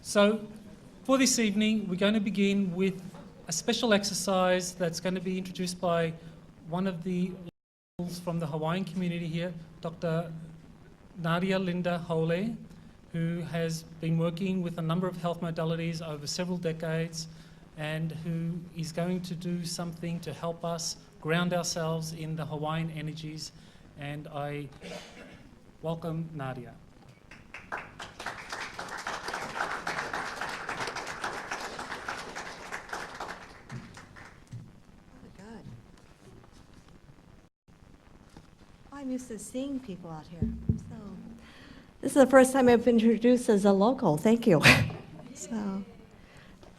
So for this evening, we're going to begin with a special exercise that's going to be introduced by one of the locals from the Hawaiian community here, Dr. Nadia Linda Hole, who has been working with a number of health modalities over several decades and who is going to do something to help us ground ourselves in the Hawaiian energies. And I welcome Nadia. I'm used to seeing people out here. So this is the first time I've been introduced as a local. Thank you. So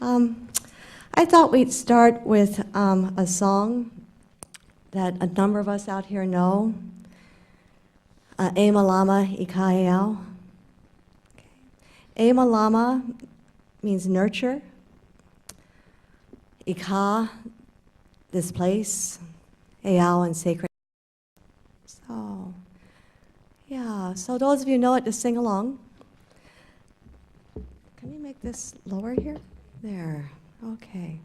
I thought we'd start with a song that a number of us out here know. E Malama I Kaeau. E Malama means nurture. Ika, this place. Eau and sacred. So, yeah, so those of you who know it, just sing along. Can we make this lower here? There, okay.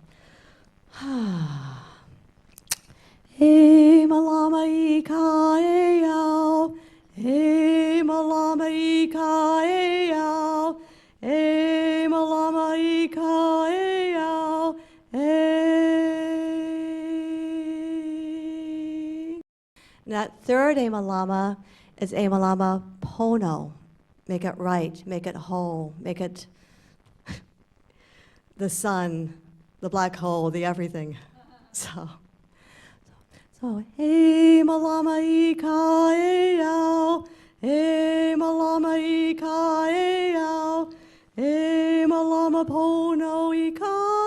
E Malama I Kaeau, E Malama I Kaeau, E Malama I Kaeau, That third E Malama is E Malama Pono. Make it right, make it whole, make it the sun, the black hole, the everything. So E Malama I Kaeau, E Malama I Kaeau, E Malama Pono I Kaeau,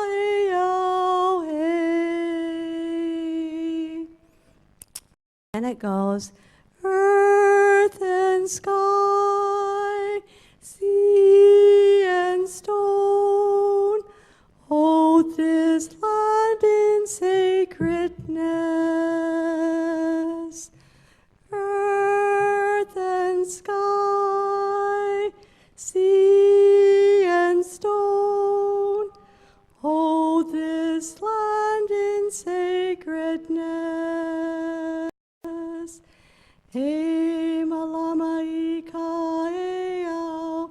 and it goes, earth and sky, sea and stone, hold this land in sacredness. Earth and sky, sea and stone, hold this land in sacredness. E Malama I Kaeau,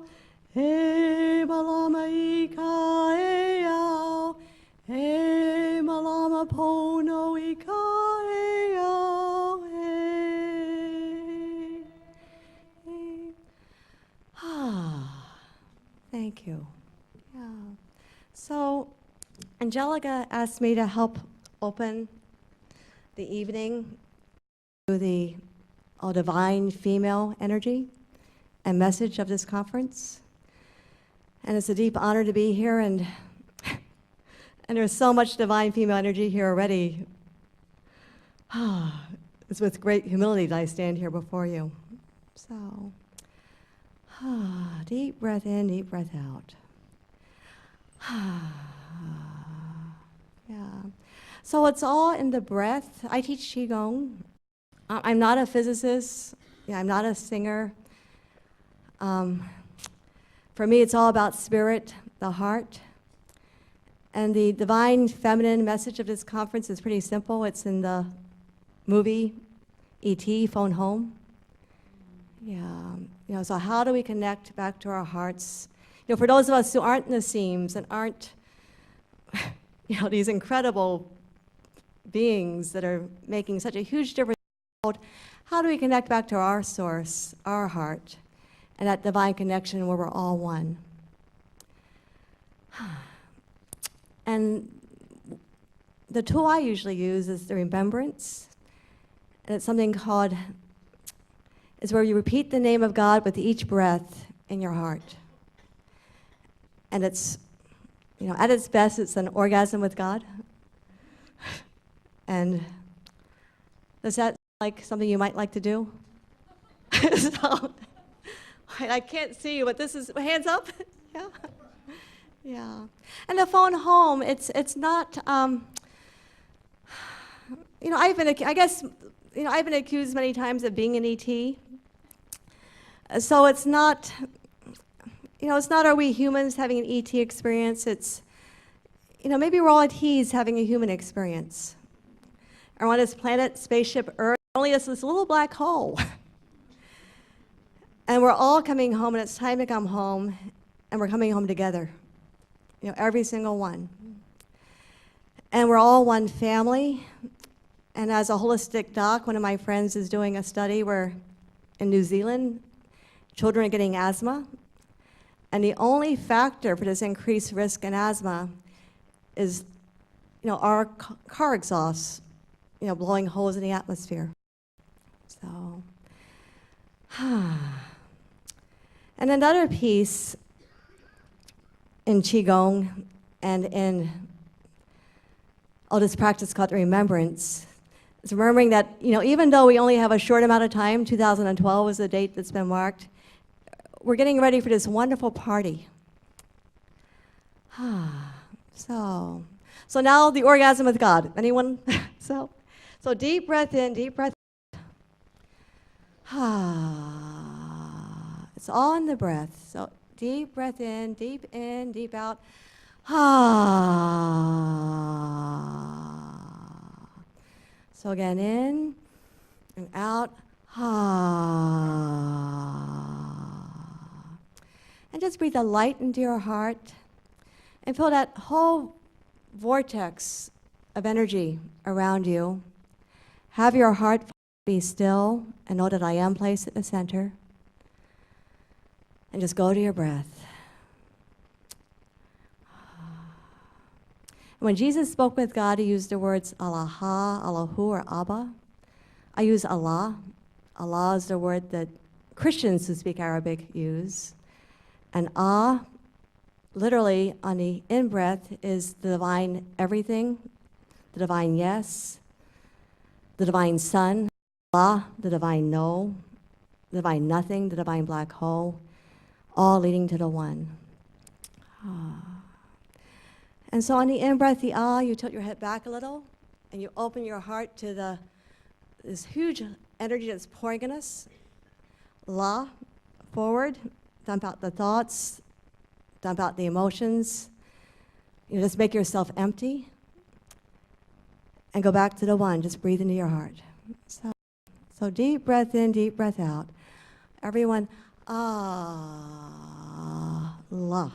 E Malama I Kaeau, E Malama Pono I Kaeau, Thank you. Yeah. So Angelika asked me to help open the evening to the divine female energy and message of this conference. And it's a deep honor to be here, and there's so much divine female energy here already. It's with great humility that I stand here before you. So, deep breath in, deep breath out. Yeah. So it's all in the breath. I teach Qigong. I'm not a physicist. Yeah, I'm not a singer. For me, it's all about spirit, the heart. And the divine feminine message of this conference is pretty simple. It's in the movie E.T., Phone Home. Yeah, so how do we connect back to our hearts? For those of us who aren't Naseems and aren't, these incredible beings that are making such a huge difference, how do we connect back to our source, our heart, and that divine connection where we're all one? And the tool I usually use is the remembrance. And it's something called, it's where you repeat the name of God with each breath in your heart. And it's, at its best, it's an orgasm with God. And does that like something you might like to do? So, I can't see you, but this is, hands up? Yeah. Yeah. And the phone home, it's not, I've been accused many times of being an ET. So it's not, it's not are we humans having an ET experience, it's, maybe we're all ETs having a human experience. Or on this planet, spaceship Earth, only this little black hole. And we're all coming home, and it's time to come home, and we're coming home together. Every single one. And we're all one family. And as a holistic doc, one of my friends is doing a study where in New Zealand, children are getting asthma. And the only factor for this increased risk in asthma is, our car exhausts, blowing holes in the atmosphere. So, and another piece in Qigong and in this practice called remembrance, is remembering that, even though we only have a short amount of time, 2012 is the date that's been marked, we're getting ready for this wonderful party. So now the orgasm with God. Anyone? So deep breath in, deep breath out. It's all in the breath. So deep breath in, deep out. So again, in and out. And just breathe a light into your heart and feel that whole vortex of energy around you. Have your heart be still and know that I am placed at the center. And just go to your breath. When Jesus spoke with God, he used the words Allah, Allahu, or Abba. I use Allah. Allah is the word that Christians who speak Arabic use. And literally on the in-breath, is the divine everything, the divine yes, the divine sun, Allah, the divine no, the divine nothing, the divine black hole, all leading to the one. And so on the in-breath, the you tilt your head back a little, and you open your heart to this huge energy that's pouring in us. La, forward, dump out the thoughts, dump out the emotions. Just make yourself empty, and go back to the one. Just breathe into your heart. So deep breath in, deep breath out. Everyone, La. La.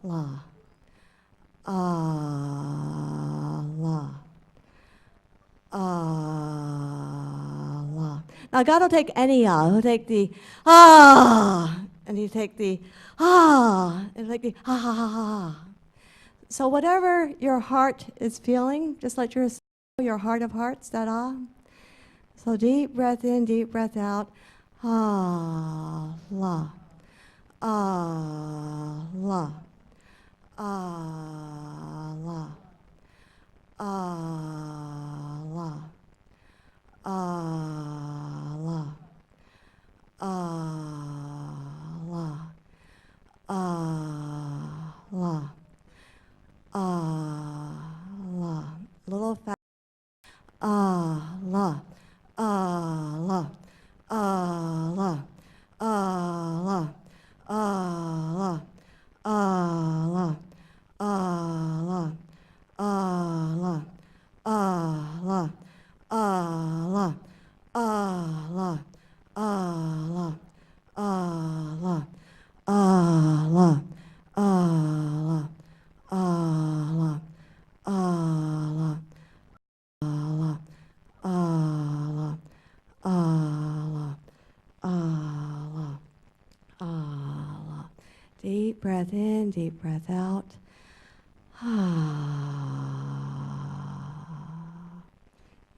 La. La. Now God will take any He'll take the and he'll take the and like the ha. So whatever your heart is feeling, just let your heart of hearts, that So deep breath in, deep breath out. La. La. La. La. La. La. La. La. Little fast. La. La. La. La. La. La. La. La. La. La. La. La. La. La. Deep breath in, deep breath out.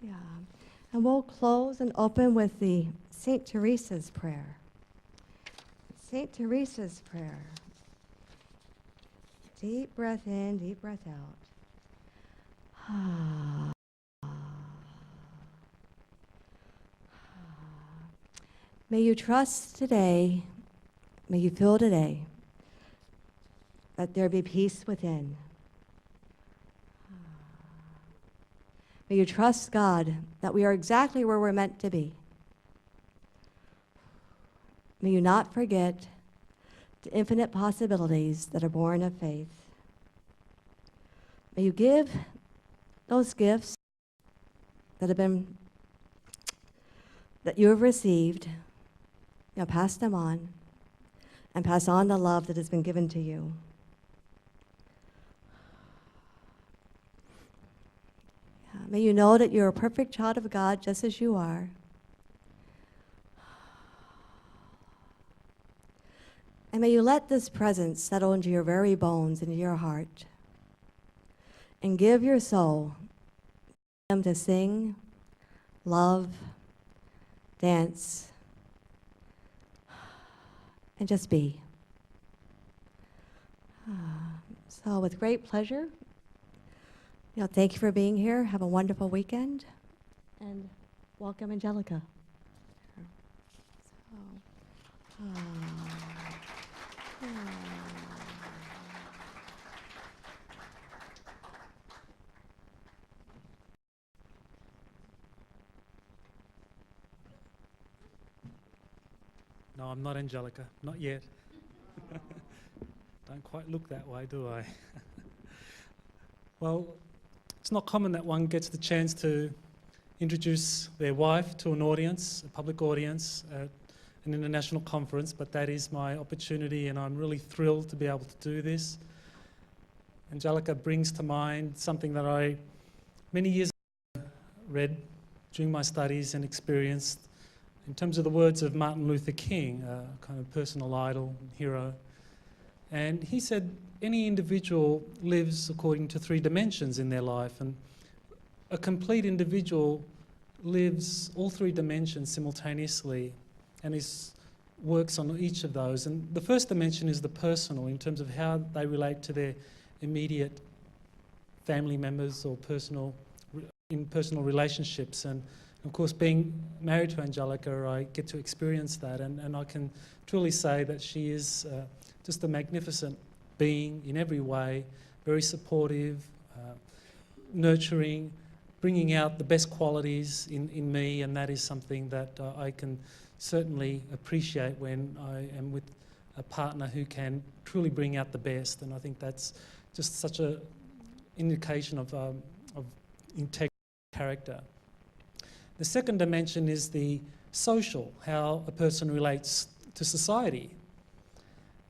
Yeah. And we'll close and open with the St. Teresa's prayer. St. Teresa's prayer. Deep breath in, deep breath out. May you trust today, may you feel today, that there be peace within. May you trust God that we are exactly where we're meant to be. May you not forget the infinite possibilities that are born of faith. May you give those gifts that you have received, pass them on, and pass on the love that has been given to you. May you know that you're a perfect child of God just as you are. And may you let this presence settle into your very bones, into your heart, and give your soul them to sing, love, dance, and just be. So with great pleasure, thank you for being here. Have a wonderful weekend, and welcome, Angelika. No, I'm not Angelika, not yet. Don't quite look that way, do I? Well, it's not common that one gets the chance to introduce their wife to an audience, a public audience, at an international conference, but that is my opportunity, and I'm really thrilled to be able to do this. Angelika brings to mind something that I, many years ago, read during my studies and experienced in terms of the words of Martin Luther King, a kind of personal idol, hero. And he said any individual lives according to 3 dimensions in their life, and a complete individual lives all 3 dimensions simultaneously and works on each of those. And the first dimension is the personal, in terms of how they relate to their immediate family members or in personal relationships. And of course, being married to Angelika, I get to experience that, and I can truly say that she is just a magnificent being in every way, very supportive, nurturing, bringing out the best qualities in me, and that is something that I can certainly appreciate when I am with a partner who can truly bring out the best. And I think that's just such an indication of integrity, character. The second dimension is the social, how a person relates to society.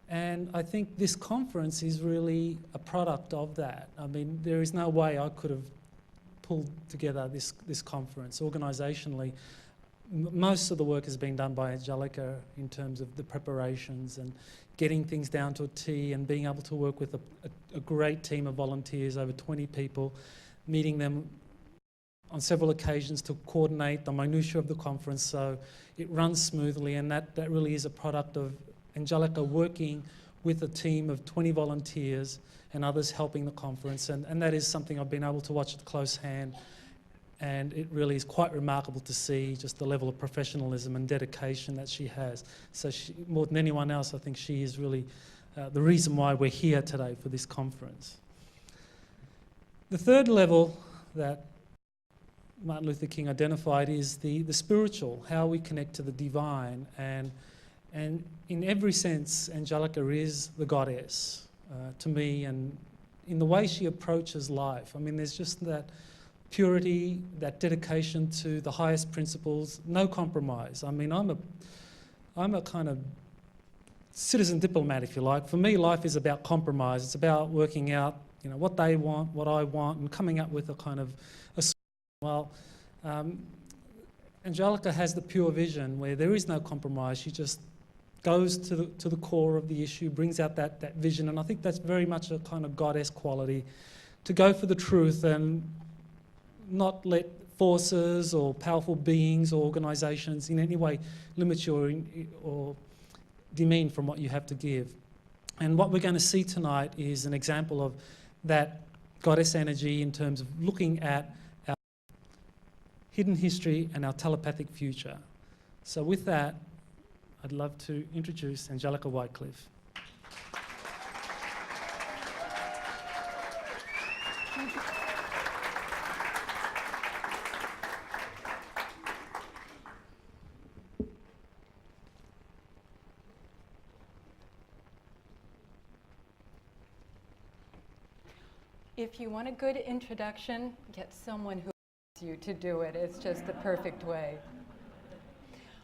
And I think this conference is really a product of that. I mean, there is no way I could have pulled together this conference organisationally. Most of the work has been done by Angelika in terms of the preparations and getting things down to a T, and being able to work with a great team of volunteers, over 20 people, meeting them on several occasions to coordinate the minutiae of the conference so it runs smoothly. And that really is a product of Angelika working with a team of 20 volunteers and others helping the conference, and that is something I've been able to watch at close hand, and it really is quite remarkable to see just the level of professionalism and dedication that she has. So more than anyone else, I think she is really the reason why we're here today for this conference. The third level that Martin Luther King identified is the spiritual, how we connect to the divine, and in every sense Angelika is the goddess to me, and in the way she approaches life. I mean, there's just that purity, that dedication to the highest principles, no compromise. I mean, I'm a kind of citizen diplomat, if you like. For me, life is about compromise. It's about working out, what they want, what I want, and coming up with a kind of well, Angelika has the pure vision where there is no compromise. She just goes to the core of the issue, brings out that vision, and I think that's very much a kind of goddess quality, to go for the truth and not let forces or powerful beings or organisations in any way limit you or demean from what you have to give. And what we're going to see tonight is an example of that goddess energy in terms of looking at our hidden history and our telepathic future. So with that, I'd love to introduce Angelika Whitecliff. If you want a good introduction, get someone who wants you to do it. It's just the perfect way.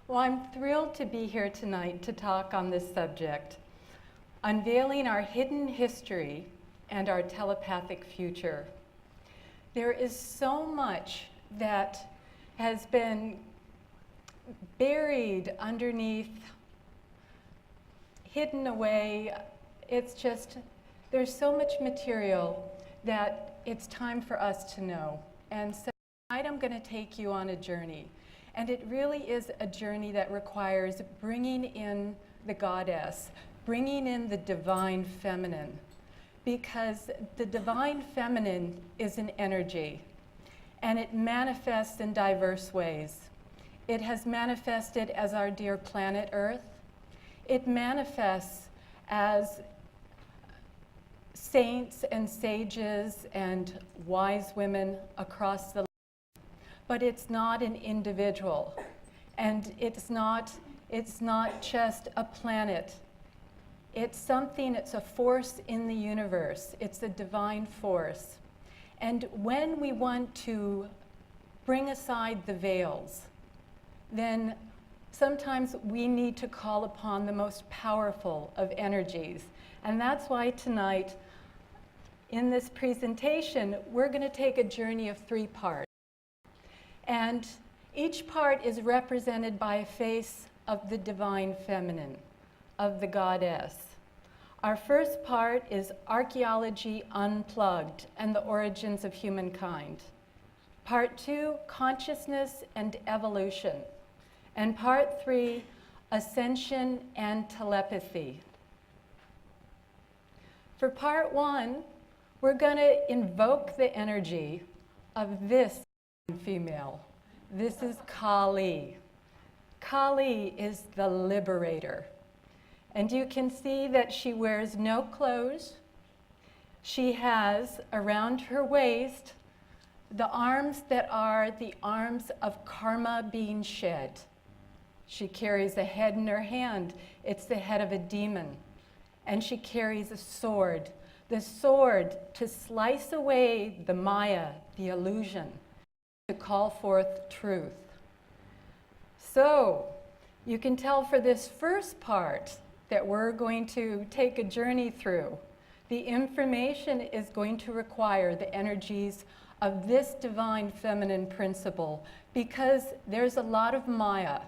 Well, I'm thrilled to be here tonight to talk on this subject, unveiling our hidden history and our telepathic future. There is so much that has been buried underneath, hidden away. It's just, there's so much material that it's time for us to know. And so tonight I'm going to take you on a journey. And it really is a journey that requires bringing in the goddess, bringing in the divine feminine. Because the divine feminine is an energy, and it manifests in diverse ways. It has manifested as our dear planet Earth. It manifests as saints and sages and wise women across the land. But it's not an individual, and it's not just a planet. It's something, it's a force in the universe. It's a divine force. And when we want to bring aside the veils, then sometimes we need to call upon the most powerful of energies. And that's why tonight, in this presentation, we're going to take a journey of 3 parts. And each part is represented by a face of the divine feminine, of the goddess. Our first part is Archaeology Unplugged and the Origins of Humankind. Part 2, Consciousness and Evolution. And part 3, Ascension and Telepathy. For part 1, we're going to invoke the energy of this female. This is Kali. Kali is the liberator. And you can see that she wears no clothes. She has around her waist the arms that are the arms of karma being shed. She carries a head in her hand. It's the head of a demon. And she carries a sword. The sword to slice away the Maya, the illusion, to call forth truth. So, you can tell for this first part that we're going to take a journey through. The information is going to require the energies of this divine feminine principle, because there's a lot of Maya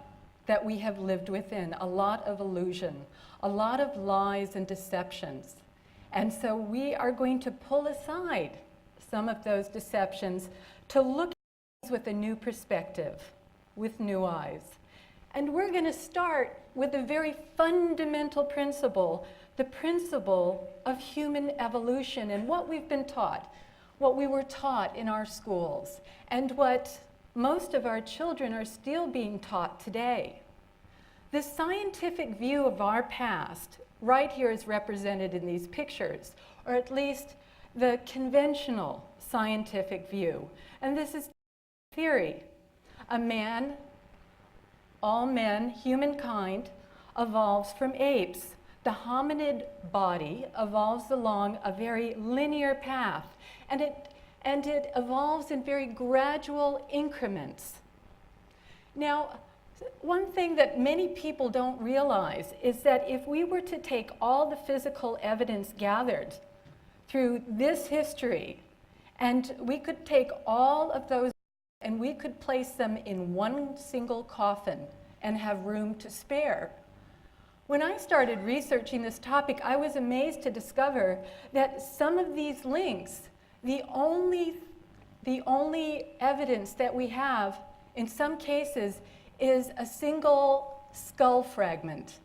that we have lived within, a lot of illusion, a lot of lies and deceptions. And so we are going to pull aside some of those deceptions to look at things with a new perspective, with new eyes. And we're going to start with a very fundamental principle, the principle of human evolution and what we've been taught, what we were taught in our schools, and what most of our children are still being taught today. The scientific view of our past, right here is represented in these pictures, or at least the conventional scientific view. And this is theory. A man, all men, humankind, evolves from apes. The hominid body evolves along a very linear path, and it evolves in very gradual increments. Now, one thing that many people don't realize is that if we were to take all the physical evidence gathered through this history, and we could take all of those and we could place them in one single coffin and have room to spare. When I started researching this topic, I was amazed to discover that some of these links, the only evidence that we have in some cases is a single skull fragment.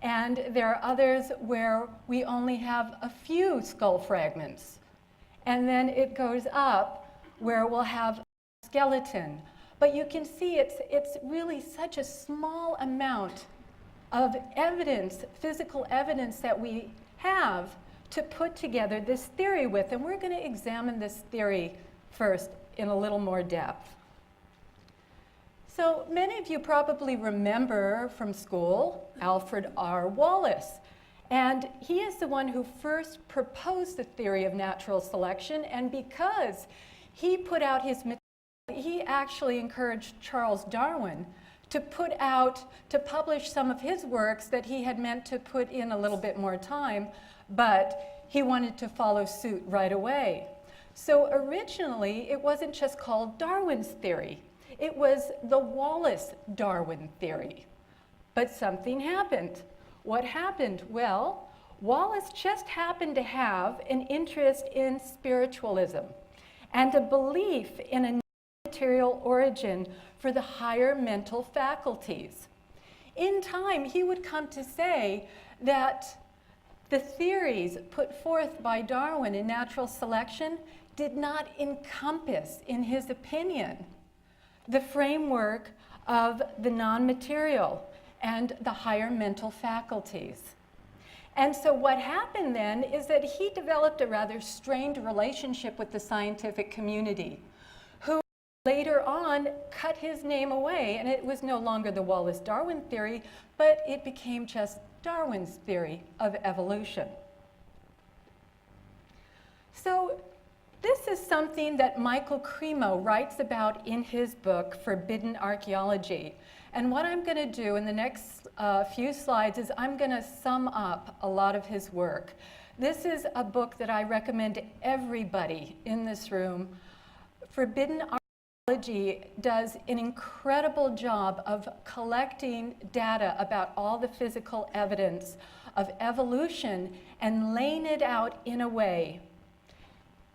And there are others where we only have a few skull fragments. And then it goes up where we'll have a skeleton. But you can see it's really such a small amount of evidence, physical evidence that we have to put together this theory with. And we're going to examine this theory first in a little more depth. So many of you probably remember from school Alfred R. Wallace. And he is the one who first proposed the theory of natural selection, and because he put out his material, he actually encouraged Charles Darwin to publish some of his works that he had meant to put in a little bit more time, but he wanted to follow suit right away. So originally, it wasn't just called Darwin's theory. It was the Wallace-Darwin theory. But something happened. What happened? Well, Wallace just happened to have an interest in spiritualism and a belief in a material origin for the higher mental faculties. In time, he would come to say that the theories put forth by Darwin in natural selection did not encompass, in his opinion, the framework of the non-material and the higher mental faculties. And so what happened then is that he developed a rather strained relationship with the scientific community, who later on cut his name away, and it was no longer the Wallace-Darwin theory, but it became just Darwin's theory of evolution. So this is something that Michael Cremo writes about in his book, Forbidden Archaeology. And what I'm going to do in the next few slides is I'm going to sum up a lot of his work. This is a book that I recommend to everybody in this room. Forbidden Archaeology does an incredible job of collecting data about all the physical evidence of evolution and laying it out in a way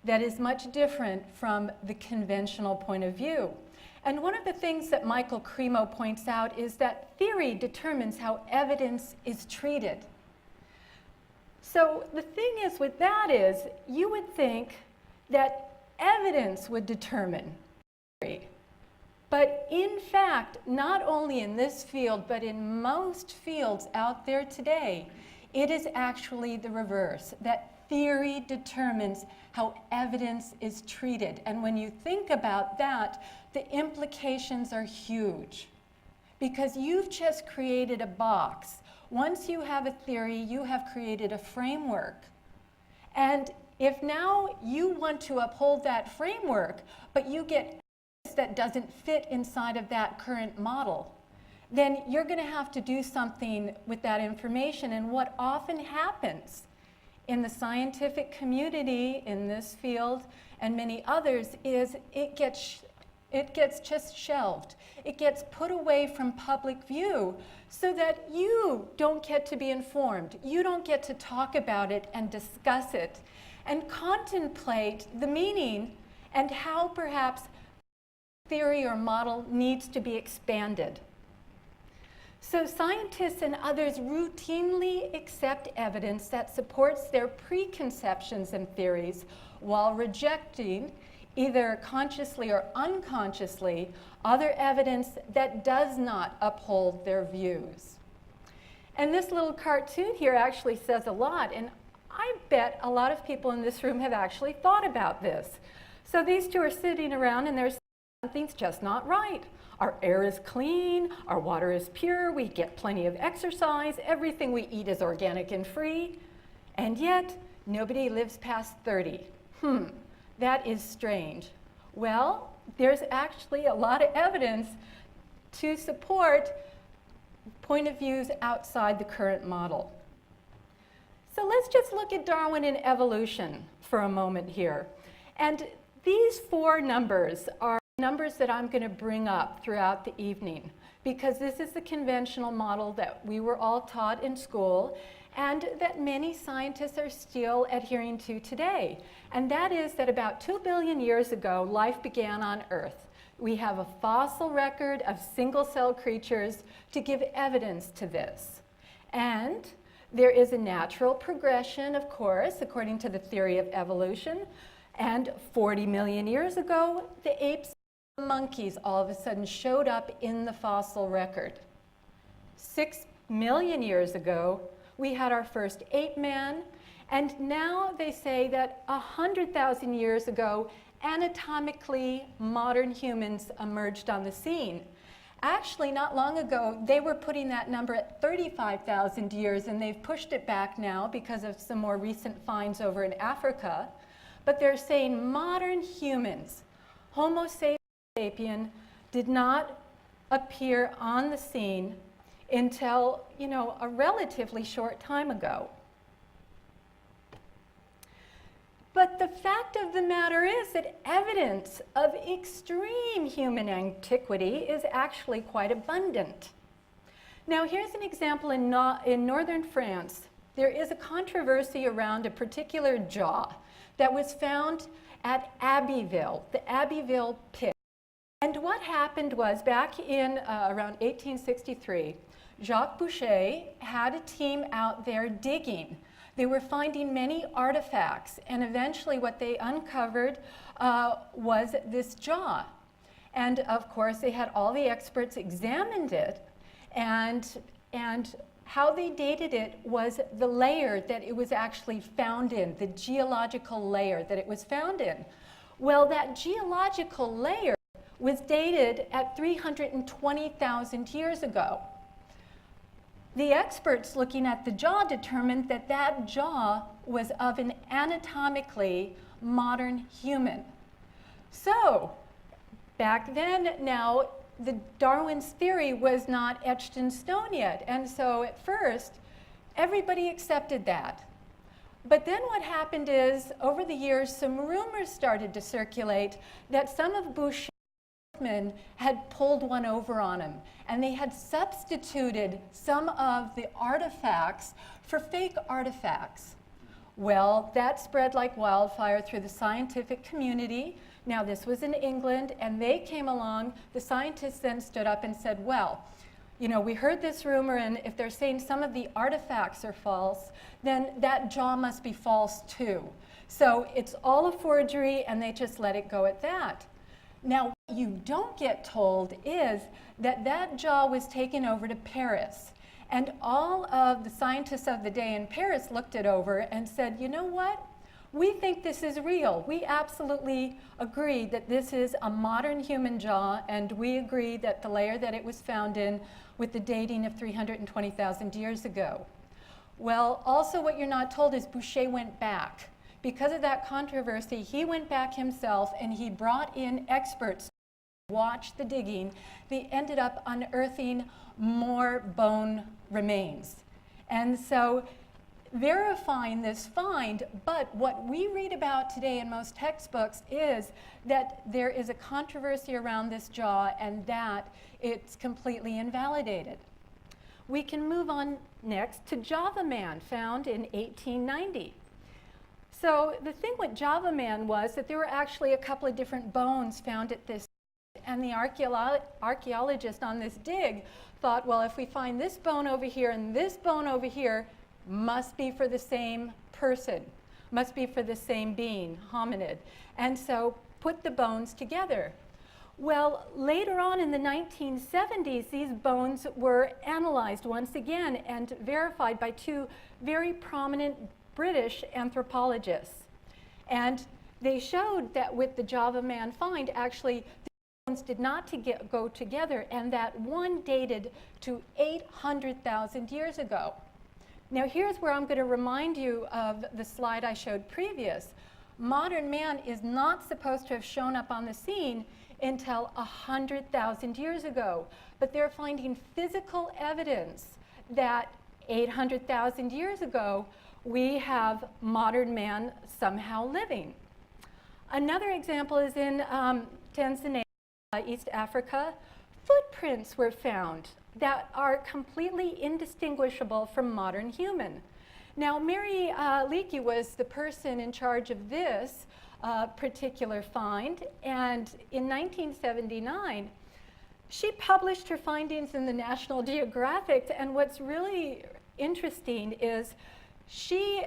that is much different from the conventional point of view. And one of the things that Michael Cremo points out is that theory determines how evidence is treated. So the thing is with that is, you would think that evidence would determine theory. But in fact, not only in this field, but in most fields out there today, it is actually the reverse, that theory determines how evidence is treated. And when you think about that, the implications are huge, because you've just created a box. Once you have a theory, you have created a framework. And if now you want to uphold that framework, but you get evidence that doesn't fit inside of that current model, then you're going to have to do something with that information. And what often happens in the scientific community, in this field, and many others, is it gets just shelved. It gets put away from public view so that you don't get to be informed. You don't get to talk about it and discuss it and contemplate the meaning and how perhaps theory or model needs to be expanded. So scientists and others routinely accept evidence that supports their preconceptions and theories while rejecting, either consciously or unconsciously, other evidence that does not uphold their views. And this little cartoon here actually says a lot, and I bet a lot of people in this room have actually thought about this. So these two are sitting around and there's something's just not right. Our air is clean, our water is pure, we get plenty of exercise, everything we eat is organic and free, and yet nobody lives past 30. That is strange. Well, there's actually a lot of evidence to support point of views outside the current model. So let's just look at Darwin and evolution for a moment here. And these four numbers are numbers that I'm going to bring up throughout the evening, because this is the conventional model that we were all taught in school and that many scientists are still adhering to today. And that is that about 2 billion years ago, life began on Earth. We have a fossil record of single-celled creatures to give evidence to this. And there is a natural progression, of course, according to the theory of evolution. And 40 million years ago, the apes and the monkeys all of a sudden showed up in the fossil record. 6 million years ago, we had our first Ape Man, and now they say that 100,000 years ago, anatomically modern humans emerged on the scene. Actually, not long ago, they were putting that number at 35,000 years, and they've pushed it back now because of some more recent finds over in Africa. But they're saying modern humans, Homo sapien, did not appear on the scene until, you know, a relatively short time ago. But the fact of the matter is that evidence of extreme human antiquity is actually quite abundant. Now, here's an example in northern France. There is a controversy around a particular jaw that was found at Abbeville, the Abbeville pit. And what happened was, back in around 1863, Jacques Boucher had a team out there digging. They were finding many artifacts, and eventually what they uncovered was this jaw. And of course, they had all the experts examined it, and how they dated it was the layer that it was actually found in, the geological layer that it was found in. Well, that geological layer was dated at 320,000 years ago. The experts looking at the jaw determined that that jaw was of an anatomically modern human. So, back then, now, the Darwin's theory was not etched in stone yet. And so, at first, everybody accepted that. But then what happened is, over the years, some rumors started to circulate that some of Boucher's men had pulled one over on him, and they had substituted some of the artifacts for fake artifacts. Well, that spread like wildfire through the scientific community. Now, this was in England, and they came along. The scientists then stood up and said, well, you know, we heard this rumor, and if they're saying some of the artifacts are false, then that jaw must be false too. So it's all a forgery, and they just let it go at that. Now, what you don't get told is that that jaw was taken over to Paris. And all of the scientists of the day in Paris looked it over and said, you know what? We think this is real. We absolutely agree that this is a modern human jaw, and we agree that the layer that it was found in with the dating of 320,000 years ago. Well, also what you're not told is Boucher went back. Because of that controversy, he went back himself and he brought in experts to watch the digging. They ended up unearthing more bone remains. And so verifying this find, but what we read about today in most textbooks is that there is a controversy around this jaw and that it's completely invalidated. We can move on next to Java Man, found in 1890. So the thing with Java Man was that there were actually a couple of different bones found at this, and the archaeologist on this dig thought, well, if we find this bone over here and this bone over here, must be for the same person, must be for the same being, hominid, and so put the bones together. Well, later on in the 1970s, these bones were analyzed once again and verified by two very prominent British anthropologists. And they showed that with the Java Man find, actually, the bones did not go together, and that one dated to 800,000 years ago. Now, here's where I'm going to remind you of the slide I showed previous. Modern man is not supposed to have shown up on the scene until 100,000 years ago. But they're finding physical evidence that 800,000 years ago, we have modern man somehow living. Another example is in Tanzania, East Africa. Footprints were found that are completely indistinguishable from modern human. Now, Mary Leakey was the person in charge of this particular find, and in 1979, she published her findings in the National Geographic, and what's really interesting is she,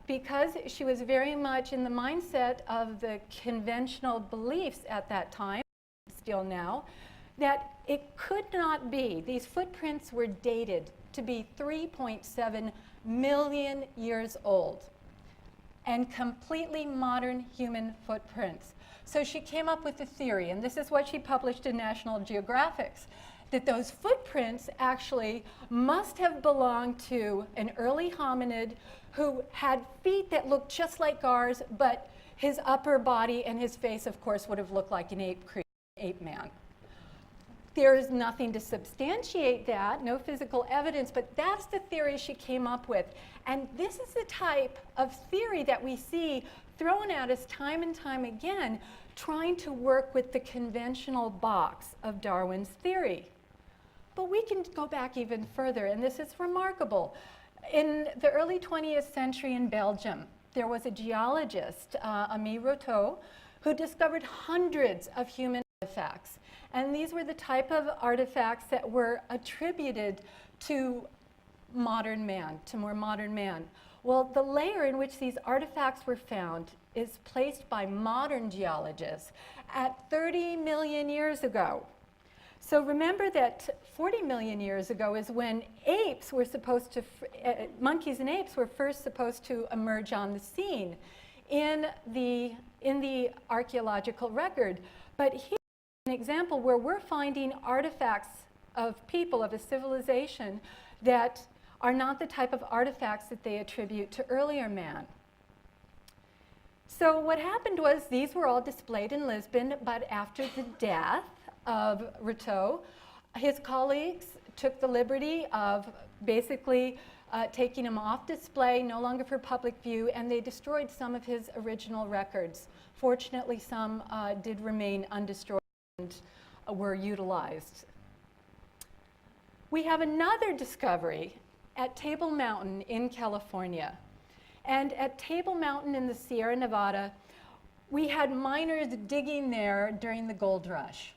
because she was very much in the mindset of the conventional beliefs at that time, still now, that it could not be, these footprints were dated to be 3.7 million years old. and completely modern human footprints. So she came up with a theory, and this is what she published in National Geographic, that those footprints actually must have belonged to an early hominid who had feet that looked just like ours, but his upper body and his face, of course, would have looked like an ape man. There is nothing to substantiate that, no physical evidence, but that's the theory she came up with. And this is the type of theory that we see thrown at us time and time again, trying to work with the conventional box of Darwin's theory. But we can go back even further, and this is remarkable. In the early 20th century in Belgium, there was a geologist, Ami Grotto, who discovered hundreds of human artifacts. And these were the type of artifacts that were attributed to modern man, to more modern man. Well, the layer in which these artifacts were found is placed by modern geologists at 30 million years ago. So remember that 40 million years ago is when apes were supposed to, monkeys and apes were first supposed to emerge on the scene in the archaeological record. But here's an example where we're finding artifacts of people, of a civilization, that are not the type of artifacts that they attribute to earlier man. So what happened was these were all displayed in Lisbon, but after the death of Grotto, his colleagues took the liberty of basically taking him off display, no longer for public view, and they destroyed some of his original records. Fortunately, some did remain undestroyed and were utilized. We have another discovery at Table Mountain in California. And at Table Mountain in the Sierra Nevada, we had miners digging there during the gold rush.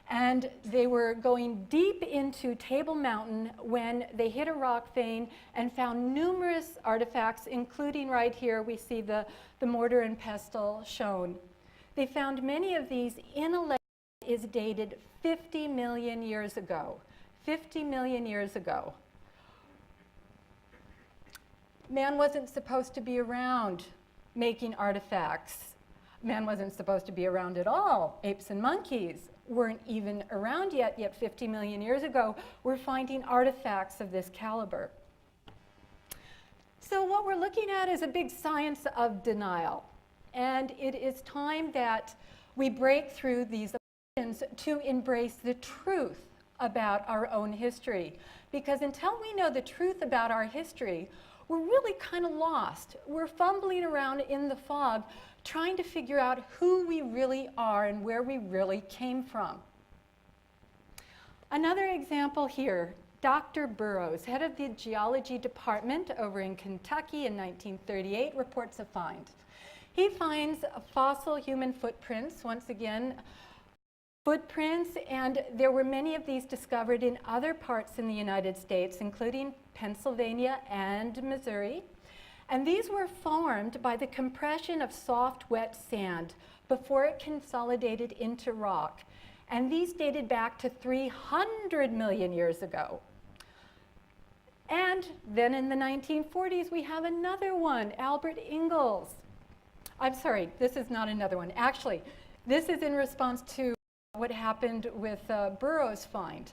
And they were going deep into Table Mountain when they hit a rock vein and found numerous artifacts, including right here, we see the mortar and pestle shown. They found many of these in a lake that is dated 50 million years ago. 50 million years ago. Man wasn't supposed to be around making artifacts. Man wasn't supposed to be around at all. Apes and monkeys weren't even around yet 50 million years ago, we're finding artifacts of this caliber. So what we're looking at is a big science of denial. And it is time that we break through these illusions to embrace the truth about our own history. Because until we know the truth about our history, we're really kind of lost. We're fumbling around in the fog, trying to figure out who we really are and where we really came from. Another example here, Dr. Burroughs, head of the geology department over in Kentucky in 1938, reports a find. He finds fossil human footprints, once again, footprints, and there were many of these discovered in other parts in the United States, including Pennsylvania and Missouri. And these were formed by the compression of soft, wet sand before it consolidated into rock. And these dated back to 300 million years ago. And then in the 1940s, we have another one, Albert Ingalls. I'm sorry, this is not another one. Actually, this is in response to what happened with Burroughs' find.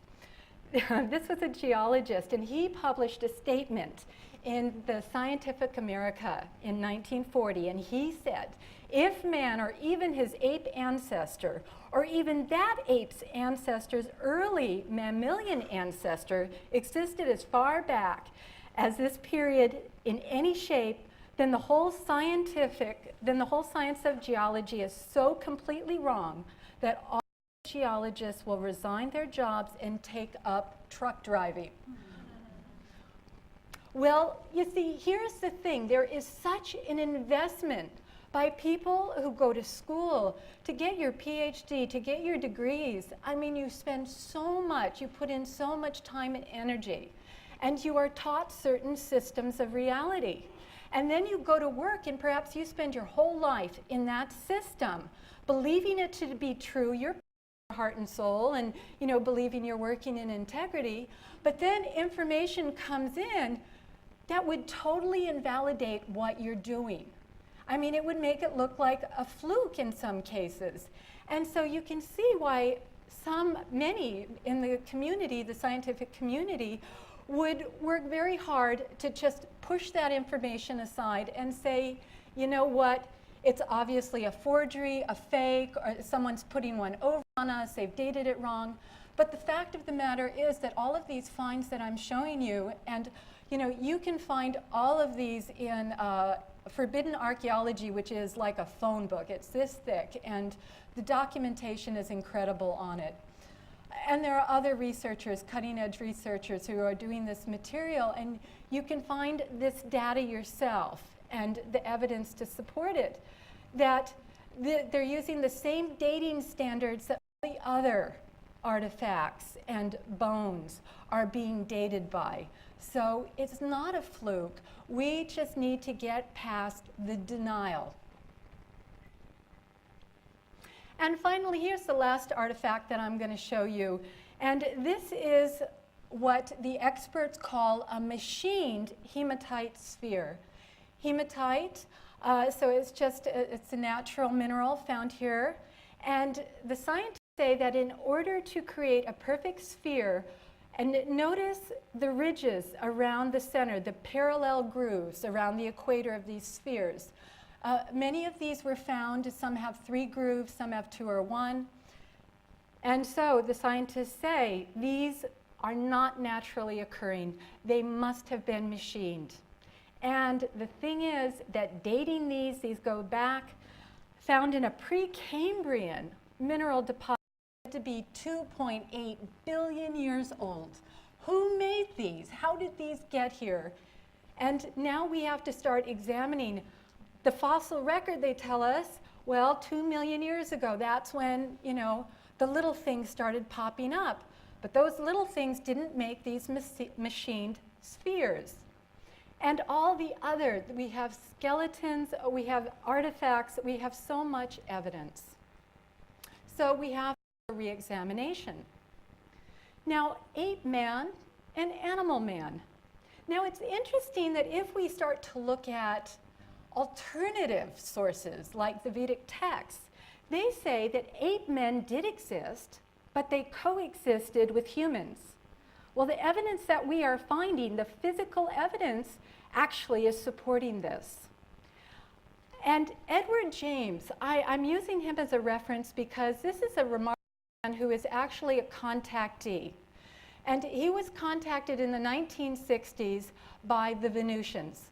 This was a geologist, and he published a statement in the Scientific America in 1940, and he said, if man, or even his ape ancestor, or even that ape's ancestor's early mammalian ancestor existed as far back as this period in any shape, then the whole science of geology is so completely wrong that all geologists will resign their jobs and take up truck driving. Well, you see, here's the thing. There is such an investment by people who go to school to get your PhD, to get your degrees. I mean, you spend so much, you put in so much time and energy, and you are taught certain systems of reality. And then you go to work, and perhaps you spend your whole life in that system, believing it to be true, your heart and soul, and believing you're working in integrity. But then information comes in that would totally invalidate what you're doing. I mean, it would make it look like a fluke in some cases. And so you can see why many in the community, the scientific community, would work very hard to just push that information aside and say, you know what, it's obviously a forgery, a fake, or someone's putting one over on us, they've dated it wrong. But the fact of the matter is that all of these finds that I'm showing you, and you can find all of these in Forbidden Archaeology, which is like a phone book. It's this thick, and the documentation is incredible on it. And there are other researchers, cutting-edge researchers, who are doing this material, and you can find this data yourself and the evidence to support it, that they're using the same dating standards that all the other artifacts and bones are being dated by. So it's not a fluke. We just need to get past the denial. And finally, here's the last artifact that I'm going to show you. And this is what the experts call a machined hematite sphere. Hematite, so it's a natural mineral found here. And the scientists say that in order to create a perfect sphere, and notice the ridges around the center, the parallel grooves around the equator of these spheres. Many of these were found. Some have 3 grooves, some have 2 or 1. And so the scientists say these are not naturally occurring. They must have been machined. And the thing is that dating these go back, found in a Precambrian mineral deposit, to be 2.8 billion years old. Who made these? How did these get here? And now we have to start examining the fossil record. They tell us, well, 2 million years ago, that's when, the little things started popping up. But those little things didn't make these machined spheres. And all the other, we have skeletons, we have artifacts, we have so much evidence. So we have a re-examination. Now, Ape Man and Animal Man. Now, it's interesting that if we start to look at alternative sources like the Vedic texts, they say that ape men did exist, but they coexisted with humans. Well, the evidence that we are finding, the physical evidence, actually is supporting this. And Edward James, I'm using him as a reference because this is a remarkable man who is actually a contactee. And he was contacted in the 1960s by the Venusians.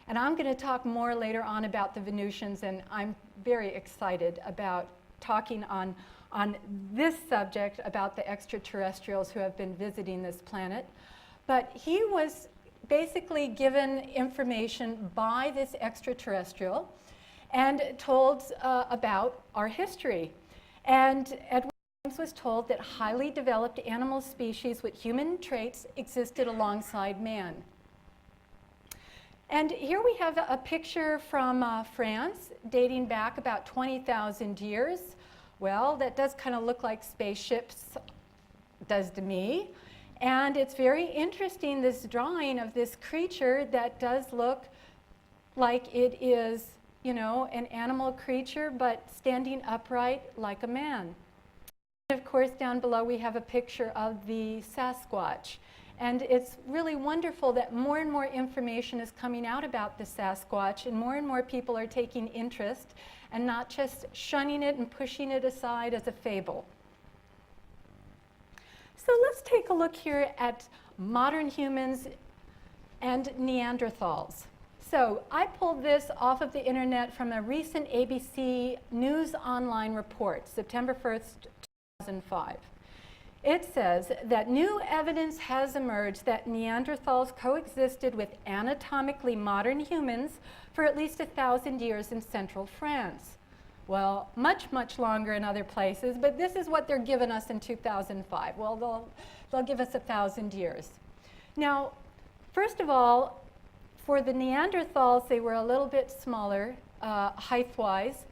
And I'm going to talk more later on about the Venusians, and I'm very excited about talking on this subject about the extraterrestrials who have been visiting this planet. But he was basically given information by this extraterrestrial and told about our history. And Edward James was told that highly developed animal species with human traits existed alongside man. And here we have a picture from France dating back about 20,000 years. Well, that does kind of look like spaceships, does to me. And it's very interesting, this drawing of this creature that does look like it is, an animal creature, but standing upright like a man. And of course, down below we have a picture of the Sasquatch. And it's really wonderful that more and more information is coming out about the Sasquatch, and more people are taking interest and not just shunning it and pushing it aside as a fable. So let's take a look here at modern humans and Neanderthals. So I pulled this off of the internet from a recent ABC News Online report, September 1st, 2005. It says that new evidence has emerged that Neanderthals coexisted with anatomically modern humans for at least 1,000 years in central France. Well, much, much longer in other places, but this is what they're giving us in 2005. Well, they'll give us 1,000 years. Now, first of all, for the Neanderthals, they were a little bit smaller, height-wise,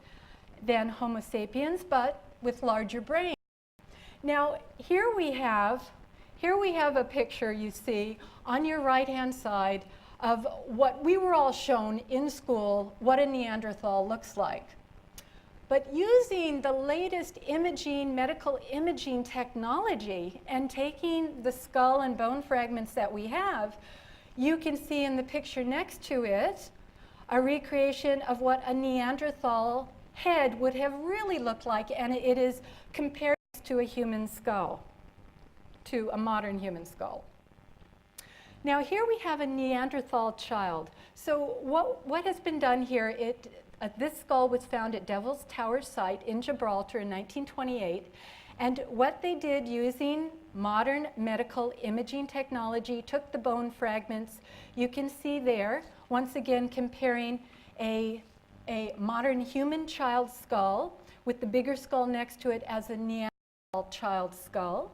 than Homo sapiens, but with larger brains. Now, here we have a picture, you see, on your right-hand side of what we were all shown in school, what a Neanderthal looks like. But using the latest imaging, medical imaging technology, and taking the skull and bone fragments that we have, you can see in the picture next to it a recreation of what a Neanderthal head would have really looked like, and it is compared to a human skull, to a modern human skull. Now here we have a Neanderthal child. So what has been done here, this skull was found at Devil's Tower site in Gibraltar in 1928. And what they did using modern medical imaging technology, took the bone fragments. You can see there, once again comparing a modern human child skull with the bigger skull next to it as a Neanderthal child skull.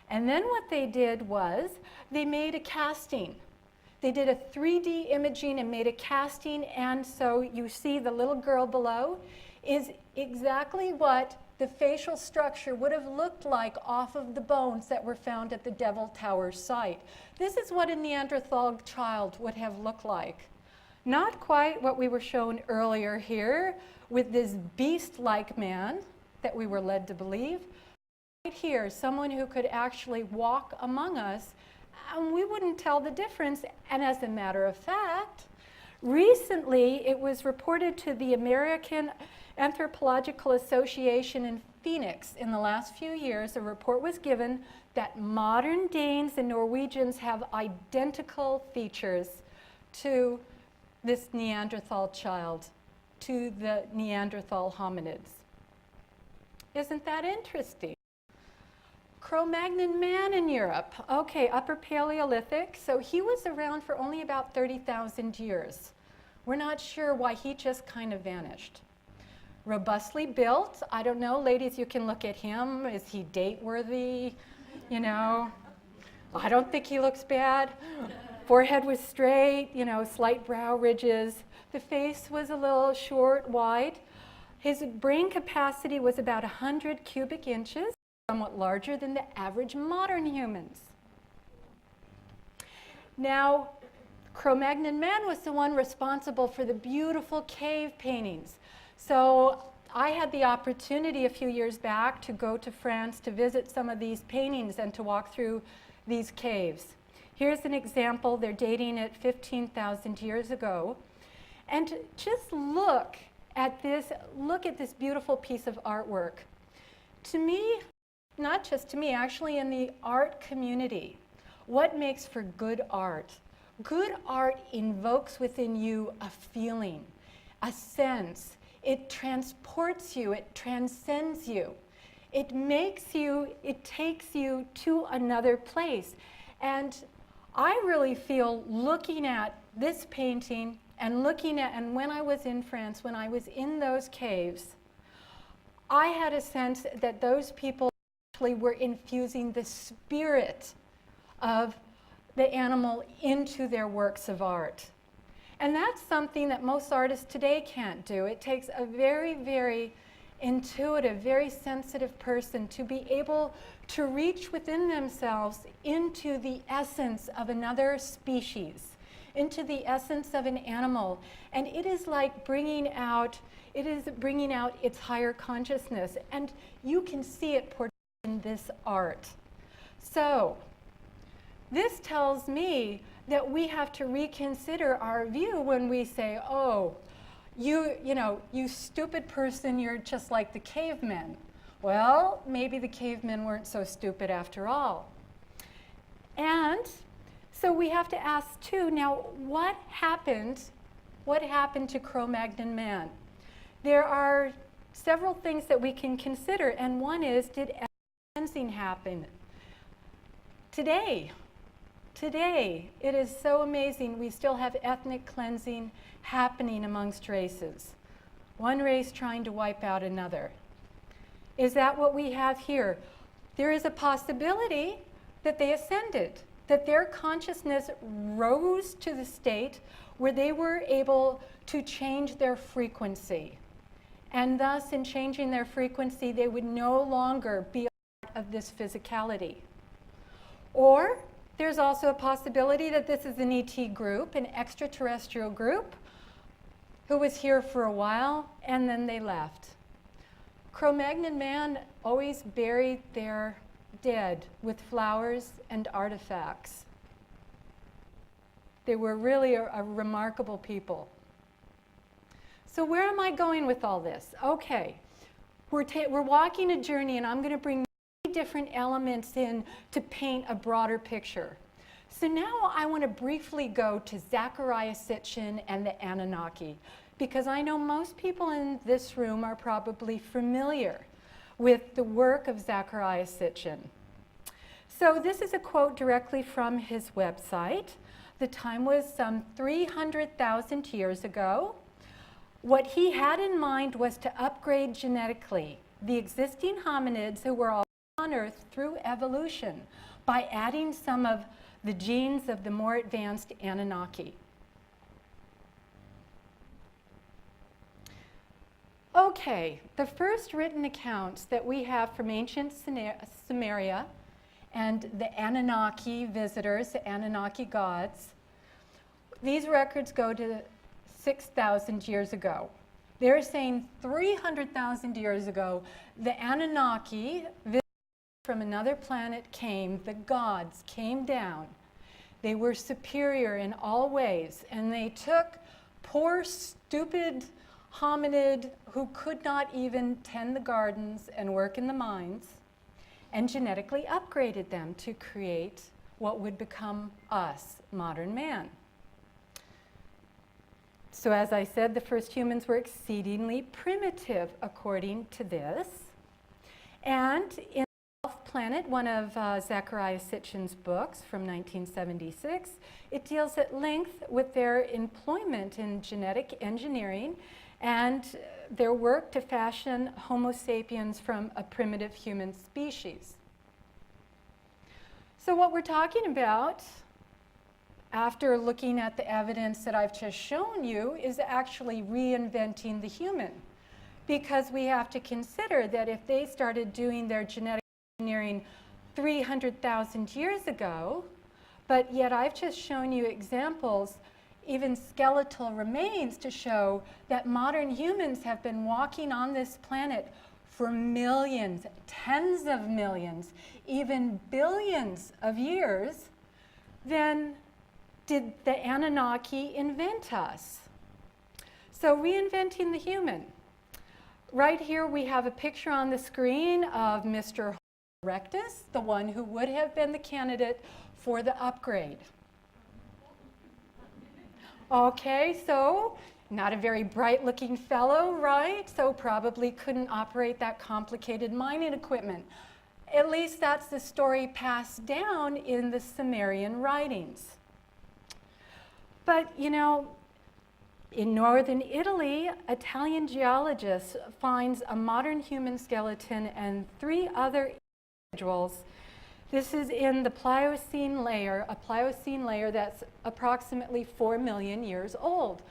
And then what they did was they made a casting. They did a 3D imaging and made a casting, and so you see the little girl below is exactly what the facial structure would have looked like off of the bones that were found at the Devil Tower site. This is what a Neanderthal child would have looked like. Not quite what we were shown earlier here with this beast-like man that we were led to believe. Right here, someone who could actually walk among us, and we wouldn't tell the difference. And as a matter of fact, recently it was reported to the American Anthropological Association in Phoenix in the last few years, a report was given that modern Danes and Norwegians have identical features to this Neanderthal child, to the Neanderthal hominids. Isn't that interesting? Cro-Magnon man in Europe. Okay, Upper Paleolithic. So he was around for only about 30,000 years. We're not sure why he just kind of vanished. Robustly built. I don't know, ladies, you can look at him. Is he date-worthy? You know, I don't think he looks bad. Forehead was straight, you know, slight brow ridges. The face was a little short, wide. His brain capacity was about 100 cubic inches, somewhat larger than the average modern humans. Now, Cro-Magnon man was the one responsible for the beautiful cave paintings. So I had the opportunity a few years back to go to France to visit some of these paintings and to walk through these caves. Here's an example. They're dating it 15,000 years ago. And just look at this beautiful piece of artwork. To me, not just to me, actually in the art community, what makes for good art? Good art invokes within you a feeling, a sense. It transports you, it transcends you. It makes you, it takes you to another place. And I really feel looking at this painting and and when I was in France, when I was in those caves, I had a sense that those people actually were infusing the spirit of the animal into their works of art. And that's something that most artists today can't do. It takes a very, very intuitive, very sensitive person to be able to reach within themselves into the essence of another species, into the essence of an animal. And it is like bringing out its higher consciousness. And you can see it portrayed in this art. So this tells me that we have to reconsider our view when we say, oh, you stupid person, you're just like the cavemen. Well, maybe the cavemen weren't so stupid after all. And so we have to ask too, now what happened to Cro-Magnon man? There are several things that we can consider, and one is, did cleansing happen? Today, it is so amazing. We still have ethnic cleansing happening amongst races. One race trying to wipe out another. Is that what we have here? There is a possibility that they ascended, that their consciousness rose to the state where they were able to change their frequency. And thus, in changing their frequency, they would no longer be a part of this physicality. Or There's also a possibility that this is an ET group, an extraterrestrial group, who was here for a while and then they left. Cro-Magnon man always buried their dead with flowers and artifacts. They were really a remarkable people. So where am I going with all this? Okay, we're walking a journey, and I'm going to bring many different elements in to paint a broader picture. So now I want to briefly go to Zecharia Sitchin and the Anunnaki, because I know most people in this room are probably familiar with the work of Zecharia Sitchin. So this is a quote directly from his website. The time was some 300,000 years ago. What he had in mind was to upgrade genetically the existing hominids who were all on Earth through evolution by adding some of the genes of the more advanced Anunnaki. Okay, the first written accounts that we have from ancient Sumeria and the Anunnaki visitors, the Anunnaki gods, these records go to 6,000 years ago. They're saying 300,000 years ago, the Anunnaki from another planet came, the gods came down. They were superior in all ways, and they took poor, stupid hominid who could not even tend the gardens and work in the mines, and genetically upgraded them to create what would become us, modern man. So as I said, the first humans were exceedingly primitive according to this. And in Elf Planet, one of Zecharia Sitchin's books from 1976, it deals at length with their employment in genetic engineering and their work to fashion Homo sapiens from a primitive human species. So what we're talking about, after looking at the evidence that I've just shown you, is actually reinventing the human. Because we have to consider that if they started doing their genetic engineering 300,000 years ago, but yet I've just shown you examples, even skeletal remains, to show that modern humans have been walking on this planet for millions, tens of millions, even billions of years, then did the Anunnaki invent us? So reinventing the human. Right here we have a picture on the screen of Mr. Homo erectus, the one who would have been the candidate for the upgrade. Okay, so not a very bright looking fellow, right? So probably couldn't operate that complicated mining equipment. At least that's the story passed down in the Sumerian writings. But, you know, in northern Italy, Italian geologist finds a modern human skeleton and 3 other individuals. This is in the Pliocene layer, a Pliocene layer that's approximately 4 million years old.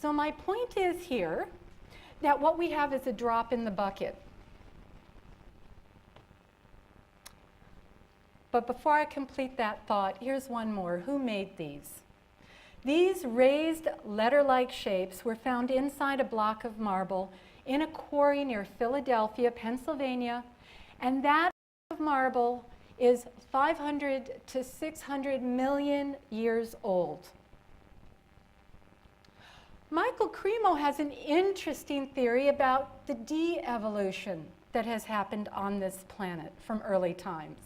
So my point is here that what we have is a drop in the bucket. But before I complete that thought, here's one more. Who made these? These raised letter-like shapes were found inside a block of marble in a quarry near Philadelphia, Pennsylvania, and that block of marble is 500 to 600 million years old. Michael Cremo has an interesting theory about the de-evolution that has happened on this planet from early times.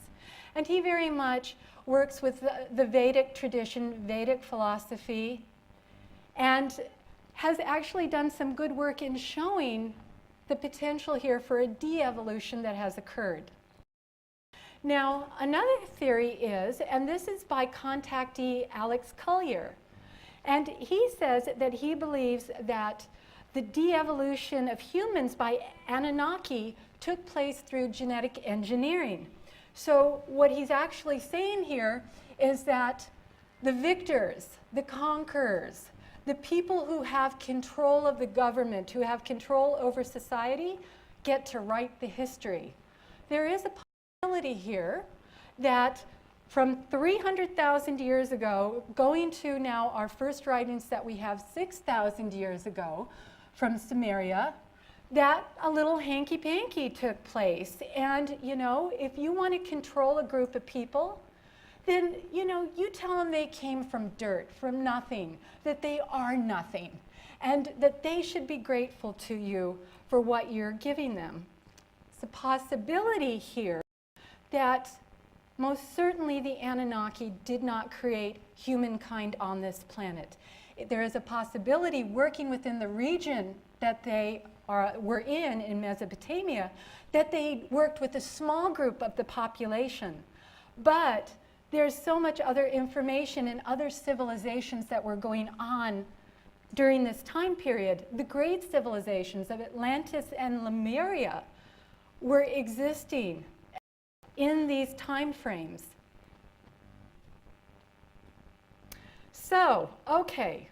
And he very much works with the Vedic tradition, Vedic philosophy, and has actually done some good work in showing the potential here for a de-evolution that has occurred. Now, another theory is, and this is by contactee Alex Collier, and he says that he believes that the de-evolution of humans by Anunnaki took place through genetic engineering. So what he's actually saying here is that the victors, the conquerors, the people who have control of the government, who have control over society, get to write the history. There is a possibility here that from 300,000 years ago, going to now our first writings that we have 6,000 years ago from Sumeria, that a little hanky-panky took place. And, you know, if you want to control a group of people, then, you know, you tell them they came from dirt, from nothing, that they are nothing, and that they should be grateful to you for what you're giving them. It's a possibility here that most certainly the Anunnaki did not create humankind on this planet. There is a possibility working within the region that they were in Mesopotamia, that they worked with a small group of the population. But there's so much other information and other civilizations that were going on during this time period. The great civilizations of Atlantis and Lemuria were existing in these time frames. So, okay,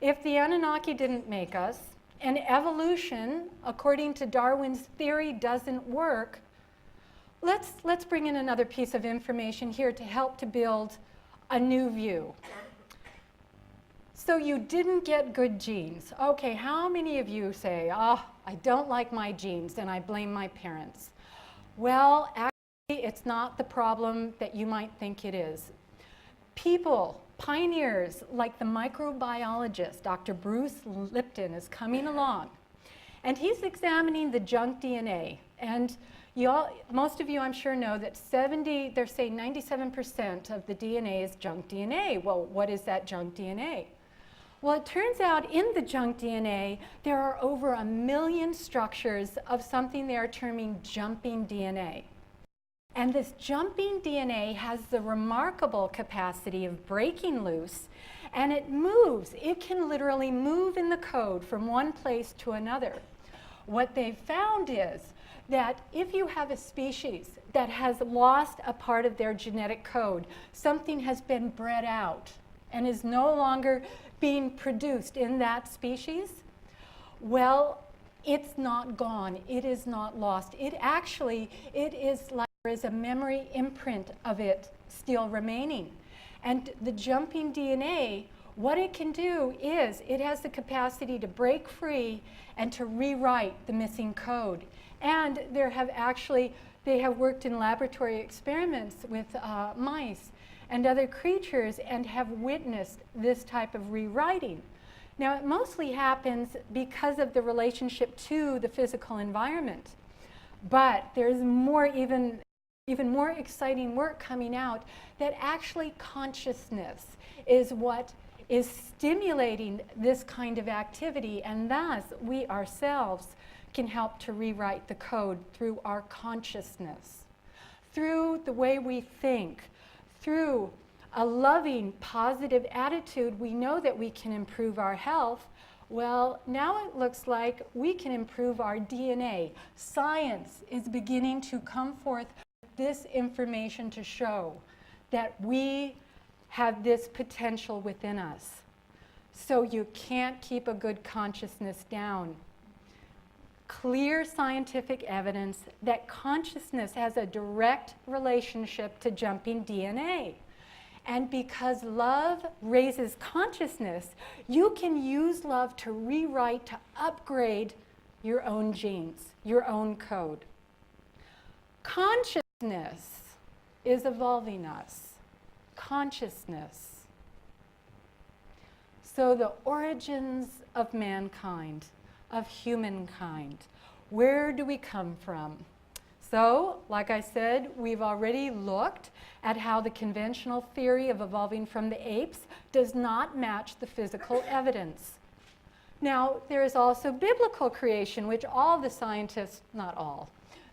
if the Anunnaki didn't make us, and evolution, according to Darwin's theory, doesn't work, let's bring in another piece of information here to help to build a new view. So you didn't get good genes. Okay, how many of you say, oh, I don't like my genes and I blame my parents? Well, actually, it's not the problem that you might think it is. People, pioneers like the microbiologist, Dr. Bruce Lipton, is coming along, and he's examining the junk DNA. And most of you, I'm sure, know that they're saying 97% of the DNA is junk DNA. Well, what is that junk DNA? Well, it turns out in the junk DNA, there are over 1 million structures of something they are terming jumping DNA. And this jumping DNA has the remarkable capacity of breaking loose, and it moves. It can literally move in the code from one place to another. What they've found is that if you have a species that has lost a part of their genetic code, something has been bred out and is no longer being produced in that species, well, it's not gone. It is not lost. It is like there is a memory imprint of it still remaining. And the jumping DNA, what it can do is it has the capacity to break free and to rewrite the missing code. And they have worked in laboratory experiments with mice and other creatures and have witnessed this type of rewriting. Now, it mostly happens because of the relationship to the physical environment. But there's even more exciting work coming out that actually consciousness is what is stimulating this kind of activity, and thus we ourselves can help to rewrite the code through our consciousness, through the way we think, through a loving, positive attitude. We know that we can improve our health. Well, now it looks like we can improve our DNA. Science is beginning to come forth with this information to show that we have this potential within us. So you can't keep a good consciousness down. Clear scientific evidence that consciousness has a direct relationship to jumping DNA. And because love raises consciousness, you can use love to rewrite, to upgrade your own genes, your own code. Consciousness is evolving us. Consciousness. So the origins of mankind, of humankind. Where do we come from? So, like I said, we've already looked at how the conventional theory of evolving from the apes does not match the physical evidence. Now, there is also biblical creation, which all the scientists, not all,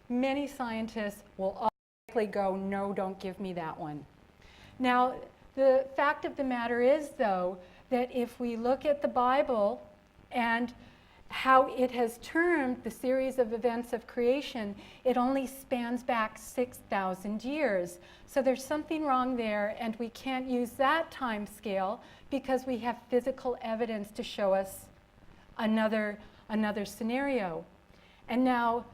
many scientists will automatically go, no, don't give me that one. Now, the fact of the matter is, though, that if we look at the Bible and how it has termed the series of events of creation, it only spans back 6,000 years. So there's something wrong there, and we can't use that time scale because we have physical evidence to show us another scenario. And now,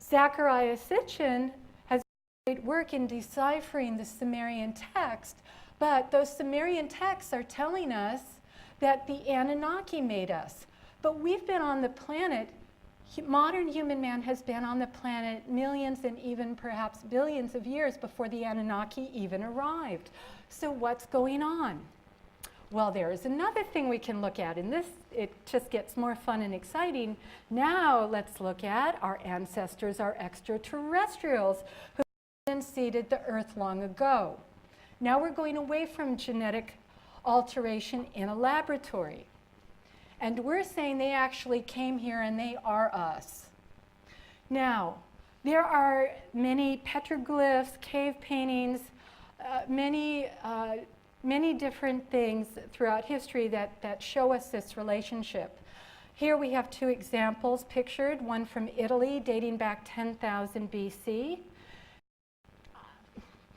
Zecharia Sitchin has great work in deciphering the Sumerian text, but those Sumerian texts are telling us that the Anunnaki made us. But we've been on the planet, modern human man has been on the planet millions and even perhaps billions of years before the Anunnaki even arrived. So what's going on? Well, there is another thing we can look at, and this, it just gets more fun and exciting. Now let's look at our ancestors, our extraterrestrials, who seeded the Earth long ago. Now we're going away from genetic alteration in a laboratory. And we're saying they actually came here and they are us. Now, there are many petroglyphs, cave paintings, many different things throughout history that show us this relationship. Here we have two examples pictured, one from Italy dating back 10,000 BC.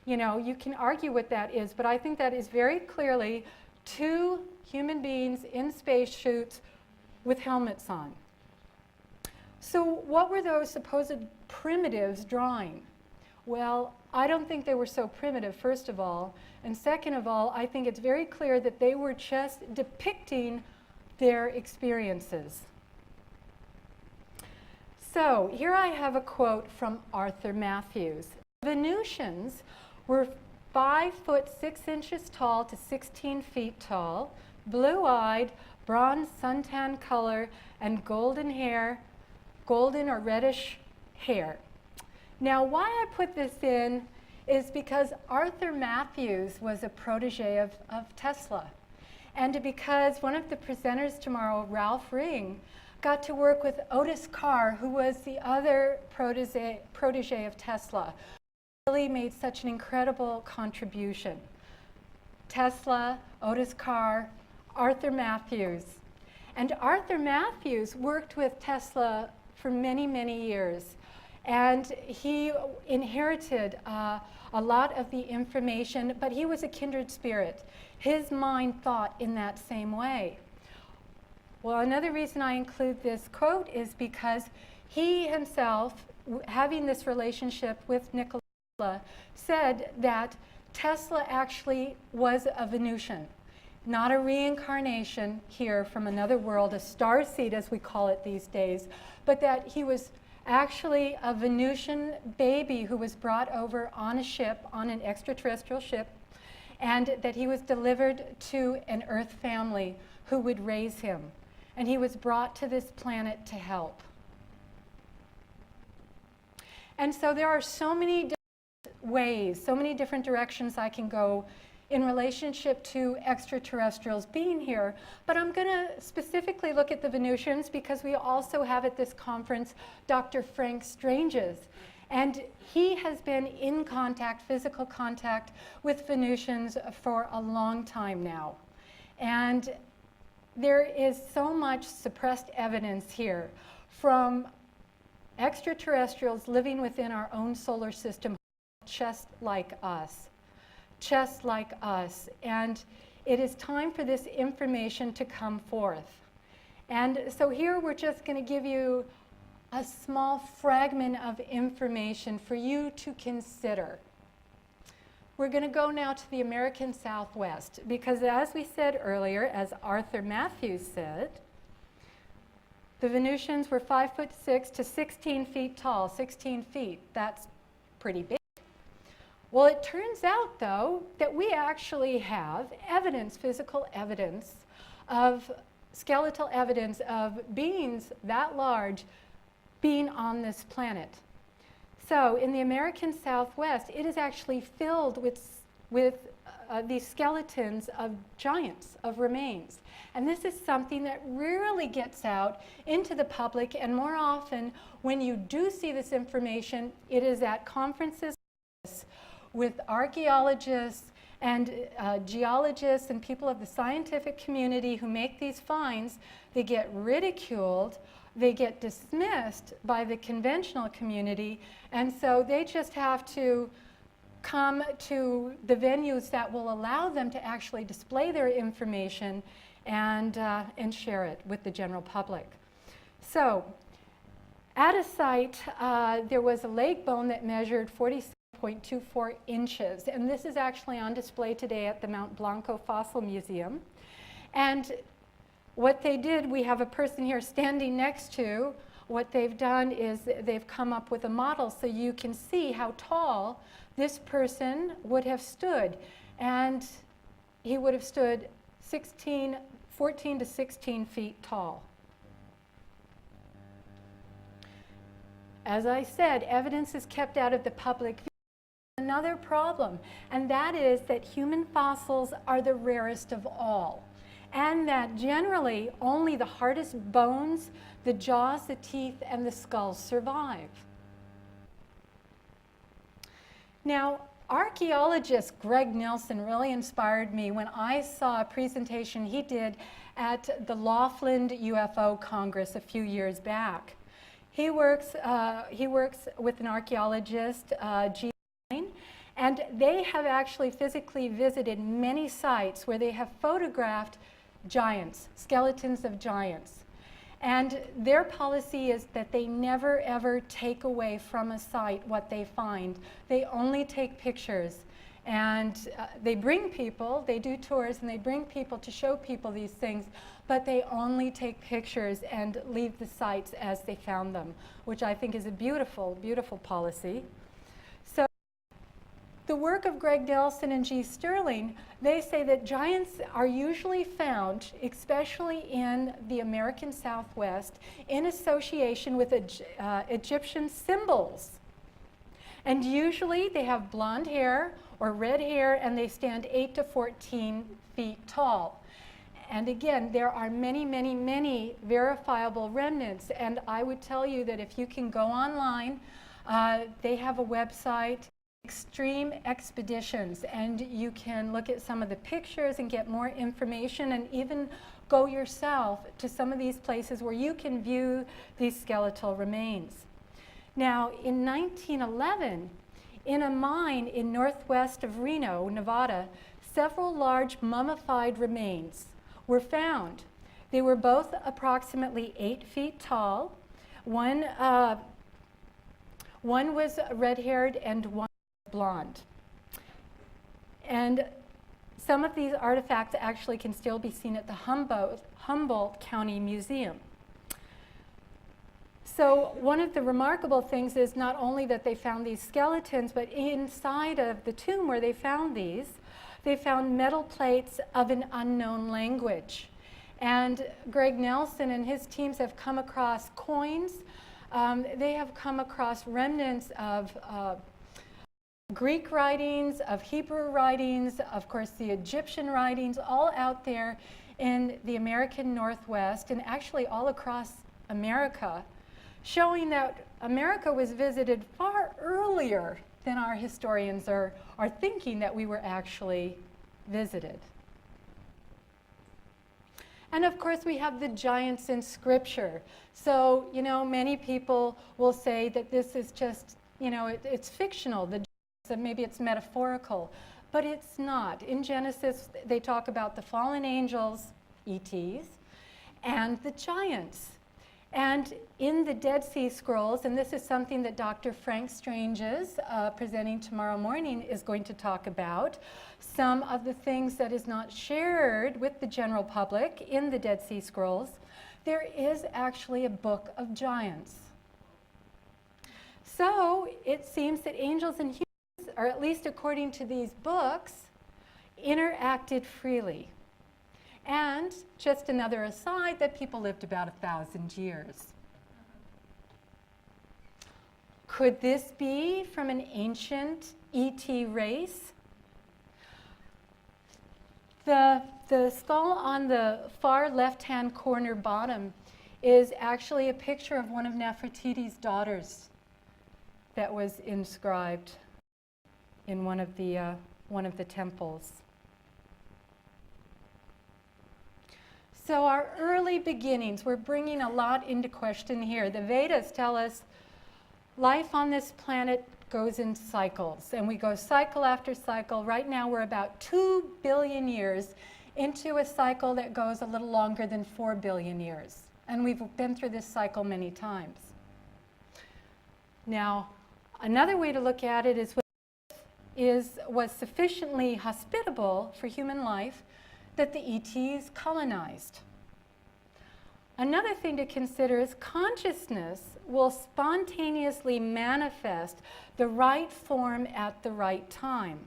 You know, you can argue what that is, but I think that is very clearly two human beings in spacesuits with helmets on. So what were those supposed primitives drawing? Well, I don't think they were so primitive, first of all. And second of all, I think it's very clear that they were just depicting their experiences. So here I have a quote from Arthur Matthews. Venusians were 5 foot 6 inches tall to 16 feet tall, blue-eyed, bronze suntan color, and golden hair, golden or reddish hair. Now, why I put this in is because Arthur Matthews was a protege of Tesla. And because one of the presenters tomorrow, Ralph Ring, got to work with Otis Carr, who was the other protege of Tesla, really made such an incredible contribution. Tesla, Otis Carr, Arthur Matthews. And Arthur Matthews worked with Tesla for many, many years. And he inherited a lot of the information, but he was a kindred spirit. His mind thought in that same way. Well, another reason I include this quote is because he himself, having this relationship with Nikola Tesla, said that Tesla actually was a Venusian, not a reincarnation here from another world, a starseed as we call it these days, but that he was actually a Venusian baby who was brought over on a ship, on an extraterrestrial ship, and that he was delivered to an Earth family who would raise him. And he was brought to this planet to help. And so there are so many different ways, so many different directions I can go in relationship to extraterrestrials being here, but I'm going to specifically look at the Venusians because we also have at this conference Dr. Frank Stranges, and he has been in contact, physical contact with Venusians for a long time now. And there is so much suppressed evidence here from extraterrestrials living within our own solar system, just like us. Just like us, and it is time for this information to come forth. And so here we're just going to give you a small fragment of information for you to consider. We're going to go now to the American Southwest, because as we said earlier, as Arthur Matthews said, the Venusians were 5 foot 6 to 16 feet tall. 16 feet, that's pretty big. Well, it turns out, though, that we actually have evidence, physical evidence, of skeletal evidence of beings that large being on this planet. So in the American Southwest, it is actually filled with these skeletons of giants, of remains. And this is something that rarely gets out into the public, and more often, when you do see this information, it is at conferences with archaeologists and geologists and people of the scientific community who make these finds. They get ridiculed, they get dismissed by the conventional community, and so they just have to come to the venues that will allow them to actually display their information and share it with the general public. So at a site, there was a leg bone that measured 47 9.24 inches. And this is actually on display today at the Mount Blanco Fossil Museum. And what they did, we have a person here standing next to, what they've done is they've come up with a model so you can see how tall this person would have stood. And he would have stood 14 to 16 feet tall. As I said, evidence is kept out of the public view. Another problem, and that is that human fossils are the rarest of all, and that generally only the hardest bones, the jaws, the teeth, and the skulls survive. Now, archaeologist Greg Nelson really inspired me when I saw a presentation he did at the Laughlin UFO Congress a few years back. He works with an archaeologist, G. And they have actually physically visited many sites where they have photographed giants, skeletons of giants. And their policy is that they never ever take away from a site what they find. They only take pictures. And they bring people, they do tours, and they bring people to show people these things, but they only take pictures and leave the sites as they found them, which I think is a beautiful, beautiful policy. So the work of Greg Nelson and G. Sterling, they say that giants are usually found, especially in the American Southwest, in association with Egyptian symbols. And usually they have blonde hair or red hair, and they stand 8 to 14 feet tall. And again, there are many, many, many verifiable remnants. And I would tell you that if you can go online, they have a website, Extreme Expeditions, and you can look at some of the pictures and get more information, and even go yourself to some of these places where you can view these skeletal remains. Now, in 1911, in a mine in northwest of Reno, Nevada, several large mummified remains were found. They were both approximately 8 feet tall. One was red-haired and one was blonde. And some of these artifacts actually can still be seen at the Humboldt County Museum. So one of the remarkable things is not only that they found these skeletons, but inside of the tomb where they found these, they found metal plates of an unknown language. And Greg Nelson and his teams have come across coins. They have come across remnants of Greek writings, of Hebrew writings, of course the Egyptian writings, all out there in the American Northwest and actually all across America, showing that America was visited far earlier than our historians are thinking that we were actually visited. And of course, we have the giants in Scripture. So, you know, many people will say that this is just, you know, it's fictional, the giants, and maybe it's metaphorical, but it's not. In Genesis, they talk about the fallen angels, ETs, and the giants. And in the Dead Sea Scrolls, and this is something that Dr. Frank Strange's presenting tomorrow morning is going to talk about, some of the things that is not shared with the general public in the Dead Sea Scrolls, there is actually a book of giants. So it seems that angels and humans, or at least according to these books, interacted freely. And just another aside, that people lived about 1,000 years. Could this be from an ancient ET race? The skull on the far left-hand corner bottom is actually a picture of one of Nefertiti's daughters that was inscribed in one of the temples. So our early beginnings, we're bringing a lot into question here. The Vedas tell us life on this planet goes in cycles, and we go cycle after cycle. Right now we're about 2 billion years into a cycle that goes a little longer than 4 billion years. And we've been through this cycle many times. Now, another way to look at it is was sufficiently hospitable for human life that the ETs colonized. Another thing to consider is consciousness will spontaneously manifest the right form at the right time.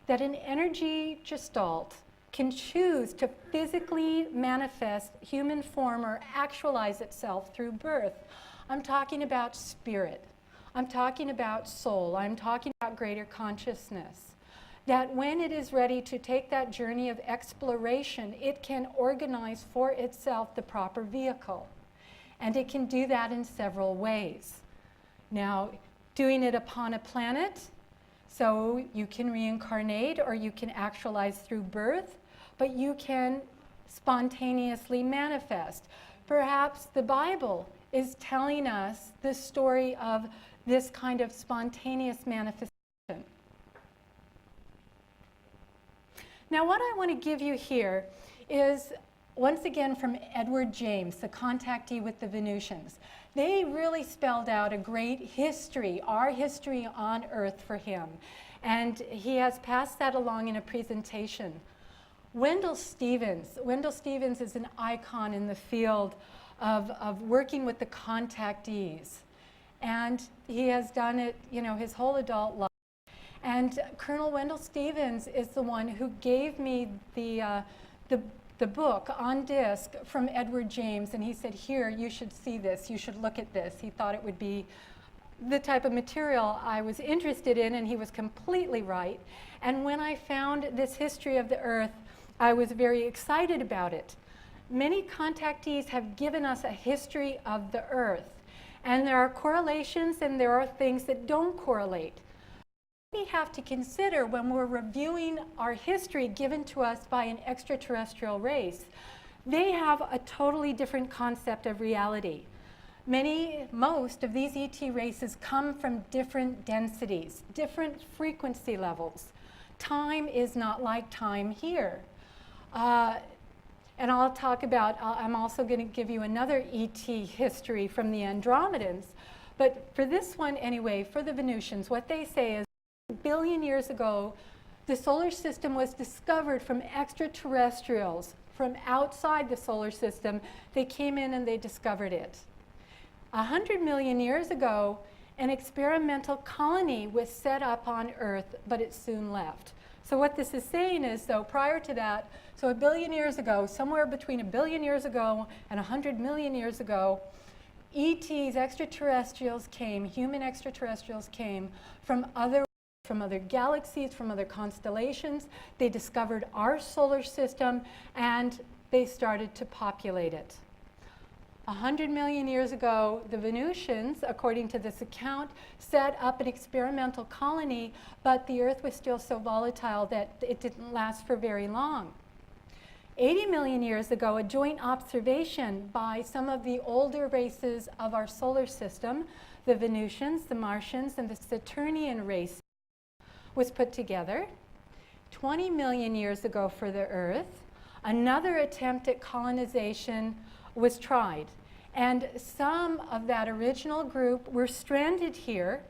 That an energy gestalt can choose to physically manifest human form or actualize itself through birth. I'm talking about spirit. I'm talking about soul. I'm talking about greater consciousness. That when it is ready to take that journey of exploration, it can organize for itself the proper vehicle. And it can do that in several ways. Now, doing it upon a planet, so you can reincarnate or you can actualize through birth, but you can spontaneously manifest. Perhaps the Bible is telling us the story of this kind of spontaneous manifestation. Now, what I want to give you here is, once again, from Edward James, the contactee with the Venusians. They really spelled out a great history, our history on Earth for him. And he has passed that along in a presentation. Wendell Stevens is an icon in the field of working with the contactees. And he has done it, his whole adult life. And Colonel Wendell Stevens is the one who gave me the book on disc from Edward James, and he said, here, you should see this, you should look at this. He thought it would be the type of material I was interested in, and he was completely right. And when I found this history of the Earth, I was very excited about it. Many contactees have given us a history of the Earth, and there are correlations and there are things that don't correlate. We have to consider when we're reviewing our history given to us by an extraterrestrial race, they have a totally different concept of reality. Most of these ET races come from different densities, different frequency levels. Time is not like time here. And I'll talk about, I'm also going to give you another ET history from the Andromedans. But for this one anyway, for the Venusians, what they say is, a billion years ago, the solar system was discovered from extraterrestrials from outside the solar system. They came in and they discovered it. 100 million years ago, an experimental colony was set up on Earth, but it soon left. So what this is saying is, though, prior to that, so a billion years ago, somewhere between a billion years ago and 100 million years ago, ETs, extraterrestrials came, human extraterrestrials came from other galaxies, from other constellations. They discovered our solar system and they started to populate it. 100 million years ago, the Venusians, according to this account, set up an experimental colony, but the Earth was still so volatile that it didn't last for very long. 80 million years ago, a joint observation by some of the older races of our solar system, the Venusians, the Martians, and the Saturnian race, was put together. 20 million years ago for the Earth, another attempt at colonization was tried. And some of that original group were stranded here.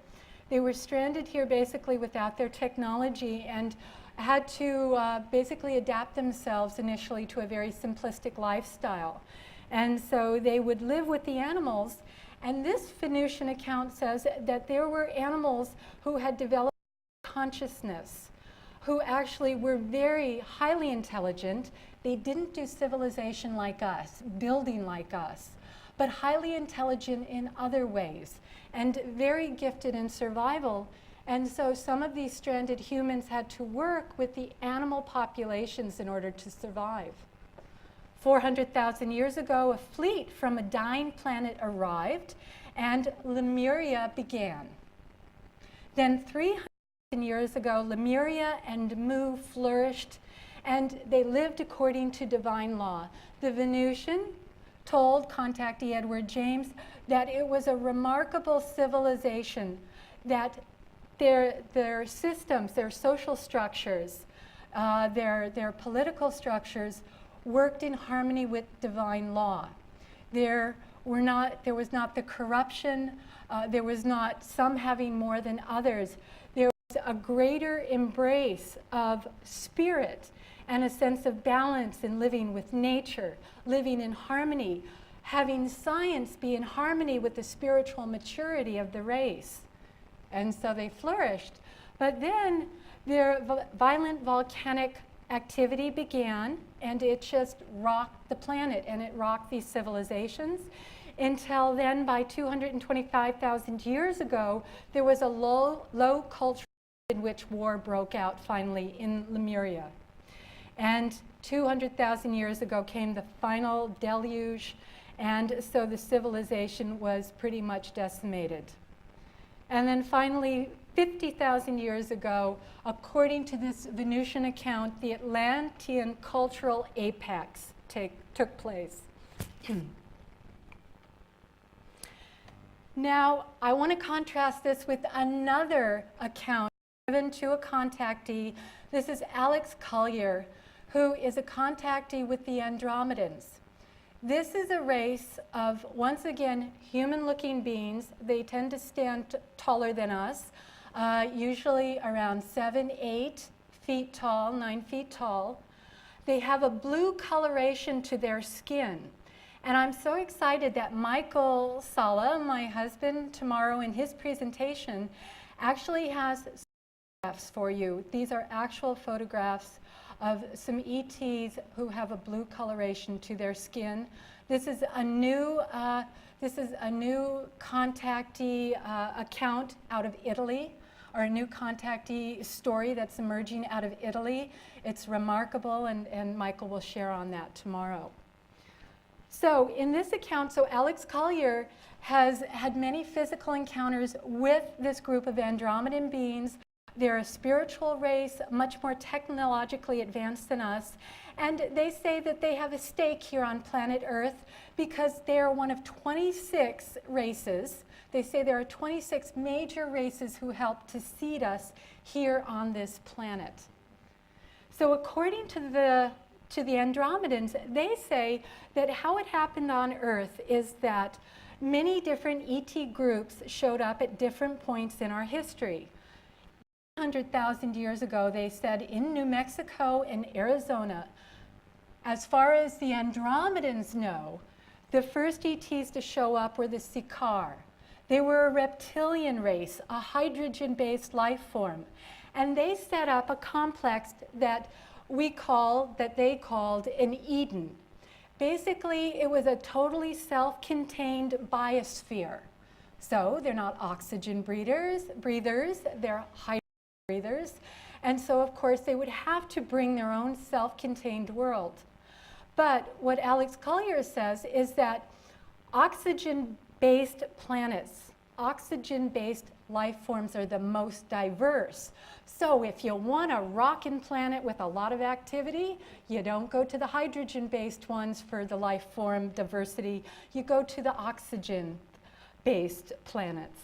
They were stranded here basically without their technology and had to basically adapt themselves initially to a very simplistic lifestyle. And so they would live with the animals. And this Venusian account says that there were animals who had developed consciousness, who actually were very highly intelligent. They didn't do civilization like us, building like us, but highly intelligent in other ways and very gifted in survival. And so some of these stranded humans had to work with the animal populations in order to survive. 400,000 years ago, a fleet from a dying planet arrived and Lemuria began. Then 300 years ago, Lemuria and Mu flourished, and they lived according to divine law. The Venusian told contactee Edward James that it was a remarkable civilization, that their systems, their social structures, their political structures worked in harmony with divine law. There was not the corruption, there was not some having more than others. There a greater embrace of spirit and a sense of balance in living with nature, living in harmony, having science be in harmony with the spiritual maturity of the race. And so they flourished. But then their violent volcanic activity began, and it just rocked the planet, and it rocked these civilizations. Until then, by 225,000 years ago, there was a low culture in which war broke out finally in Lemuria. And 200,000 years ago came the final deluge, and so the civilization was pretty much decimated. And then finally, 50,000 years ago, according to this Venusian account, the Atlantean cultural apex took place. Now, I want to contrast this with another account given to a contactee. This is Alex Collier, who is a contactee with the Andromedans. This is a race of, once again, human-looking beings. They tend to stand taller than us, usually around 7, 8 feet tall, 9 feet tall. They have a blue coloration to their skin. And I'm so excited that Michael Sala, my husband, tomorrow in his presentation, actually has photographs for you. These are actual photographs of some ETs who have a blue coloration to their skin. This is a new contactee account out of Italy, or a new contactee story that's emerging out of Italy. It's remarkable, and Michael will share on that tomorrow. So in this account, Alex Collier has had many physical encounters with this group of Andromedan beings. They're a spiritual race, much more technologically advanced than us. And they say that they have a stake here on planet Earth because they are one of 26 races. They say there are 26 major races who help to seed us here on this planet. So according to the Andromedans, they say that how it happened on Earth is that many different ET groups showed up at different points in our history. 100,000 years ago, they said, in New Mexico and Arizona. As far as the Andromedans know, the first ETs to show up were the Sikar. They were a reptilian race, a hydrogen-based life form. And they set up a complex that they called an Eden. Basically, it was a totally self-contained biosphere. So they're not oxygen breathers, they're hydrogen breathers. And so, of course, they would have to bring their own self-contained world. But what Alex Collier says is that oxygen-based planets, oxygen-based life forms are the most diverse. So if you want a rockin' planet with a lot of activity, you don't go to the hydrogen-based ones for the life form diversity. You go to the oxygen-based planets.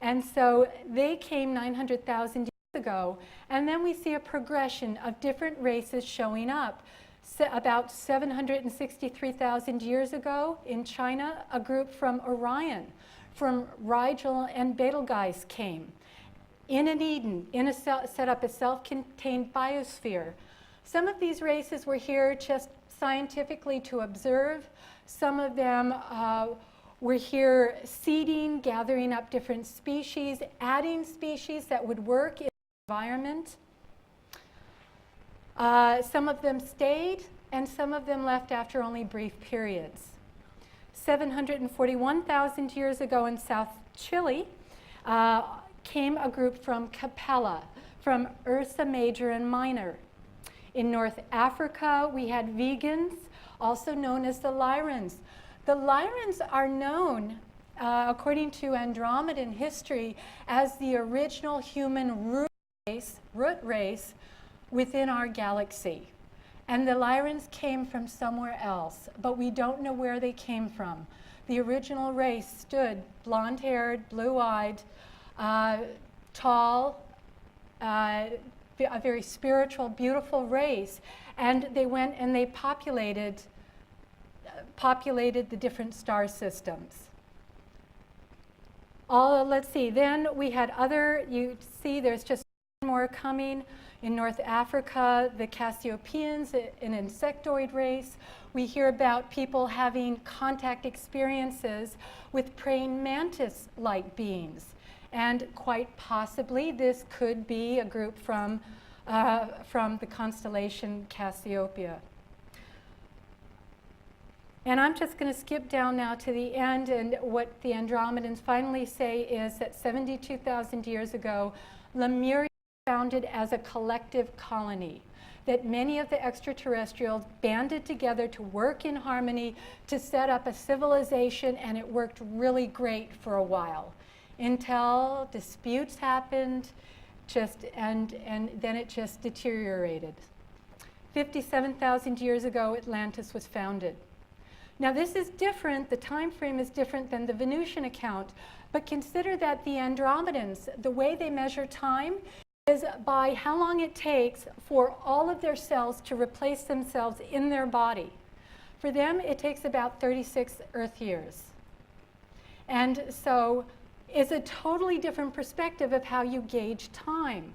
And so they came 900,000 years ago, and then we see a progression of different races showing up. About 763,000 years ago in China, a group from Orion, from Rigel and Betelgeuse came in an Eden, set up a self-contained biosphere. Some of these races were here just scientifically to observe. Some of them were here seeding, gathering up different species, adding species that would work in the environment. Some of them stayed, and some of them left after only brief periods. 741,000 years ago in South Chile came a group from Capella, from Ursa Major and Minor. In North Africa, we had vegans, also known as the Lyrans. The Lyrans are known, according to Andromedan history, as the original human root race within our galaxy. And the Lyrans came from somewhere else, but we don't know where they came from. The original race stood blonde-haired, blue-eyed, tall, a very spiritual, beautiful race. And they went and they populated the different star systems. Let's see, then we had you see there's just more coming. In North Africa, the Cassiopeans, an insectoid race. We hear about people having contact experiences with praying mantis-like beings. And quite possibly, this could be a group from the constellation Cassiopeia. And I'm just going to skip down now to the end, and what the Andromedans finally say is that 72,000 years ago, Lemuria founded as a collective colony, that many of the extraterrestrials banded together to work in harmony to set up a civilization, and it worked really great for a while until disputes happened, and then it just deteriorated. 57,000 years ago, Atlantis was founded. Now this is different, the time frame is different than the Venusian account, but consider that the Andromedans, the way they measure time is by how long it takes for all of their cells to replace themselves in their body. For them, it takes about 36 Earth years. And so it's a totally different perspective of how you gauge time.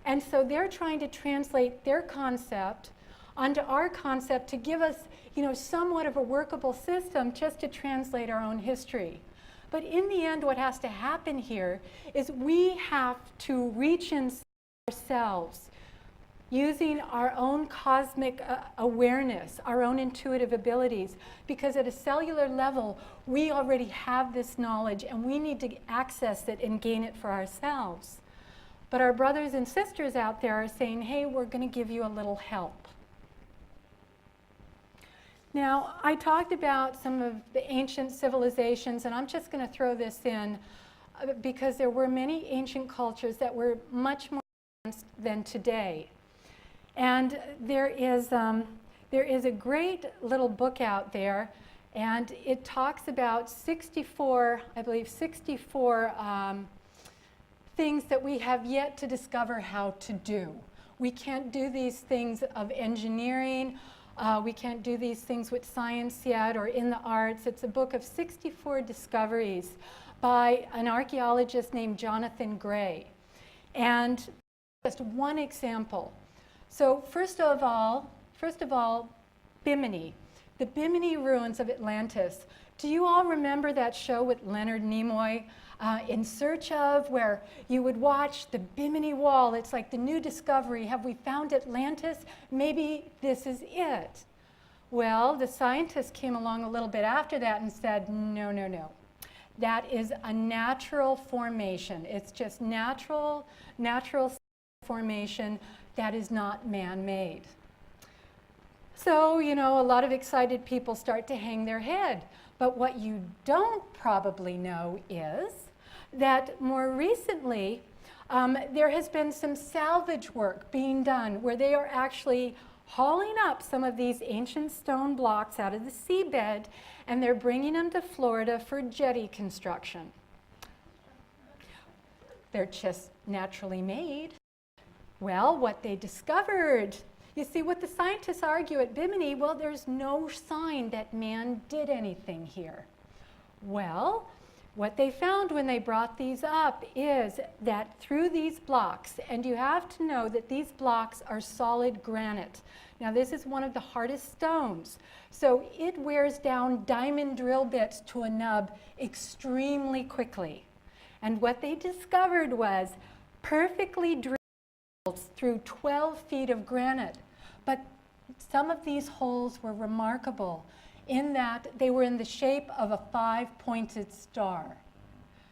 And so they're trying to translate their concept onto our concept to give us, somewhat of a workable system just to translate our own history. But in the end, what has to happen here is we have to reach inside ourselves using our own cosmic awareness, our own intuitive abilities, because at a cellular level, we already have this knowledge and we need to access it and gain it for ourselves. But our brothers and sisters out there are saying, hey, we're going to give you a little help. Now, I talked about some of the ancient civilizations, and I'm just going to throw this in because there were many ancient cultures that were much more advanced than today. And there is a great little book out there, and it talks about 64 things that we have yet to discover how to do. We can't do these things of engineering. We can't do these things with science yet or in the arts. It's a book of 64 discoveries by an archaeologist named Jonathan Gray. And just one example. So first of all, Bimini, the Bimini ruins of Atlantis. Do you all remember that show with Leonard Nimoy, In Search of, where you would watch the Bimini Wall? It's like the new discovery. Have we found Atlantis? Maybe this is it. Well, the scientists came along a little bit after that and said, no, no, no. That is a natural formation. It's just natural formation that is not man-made. So, a lot of excited people start to hang their head. But what you don't probably know is that more recently, there has been some salvage work being done where they are actually hauling up some of these ancient stone blocks out of the seabed, and they're bringing them to Florida for jetty construction. They're just naturally made. Well, what they discovered, you see, what the scientists argue at Bimini, well, there's no sign that man did anything here. Well, what they found when they brought these up is that through these blocks, and you have to know that these blocks are solid granite. Now, this is one of the hardest stones. So it wears down diamond drill bits to a nub extremely quickly. And what they discovered was perfectly drilled through 12 feet of granite. But some of these holes were remarkable in that they were in the shape of a 5-pointed star.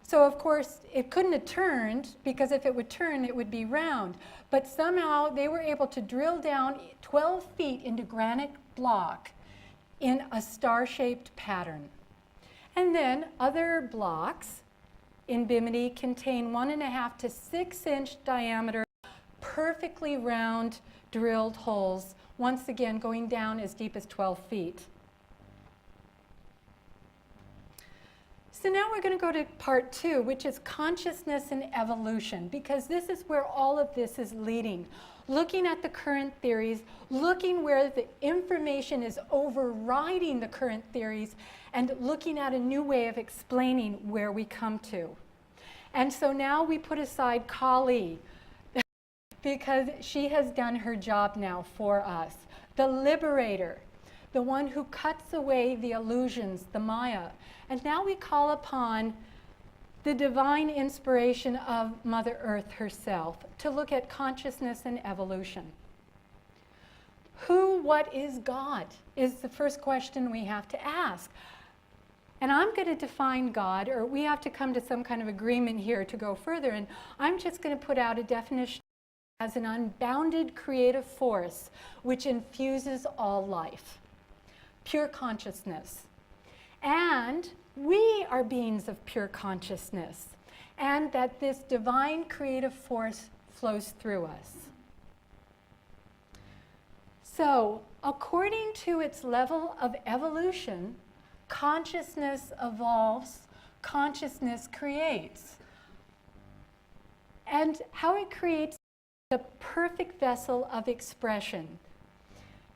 So of course, it couldn't have turned, because if it would turn, it would be round. But somehow they were able to drill down 12 feet into granite block in a star-shaped pattern. And then other blocks in Bimini contain 1.5 to 6-inch diameter, perfectly round drilled holes, once again going down as deep as 12 feet. So now we're going to go to part 2, which is consciousness and evolution, because this is where all of this is leading. Looking at the current theories, looking where the information is overriding the current theories, and looking at a new way of explaining where we come to. And so now we put aside Kali, because she has done her job now for us. The liberator, the one who cuts away the illusions, the Maya. And now we call upon the divine inspiration of Mother Earth herself to look at consciousness and evolution. Who, what is God is the first question we have to ask. And I'm going to define God, or we have to come to some kind of agreement here to go further. And I'm just going to put out a definition as an unbounded creative force which infuses all life, pure consciousness. And we are beings of pure consciousness, and that this divine creative force flows through us. So, according to its level of evolution, consciousness evolves, consciousness creates. And how it creates the perfect vessel of expression.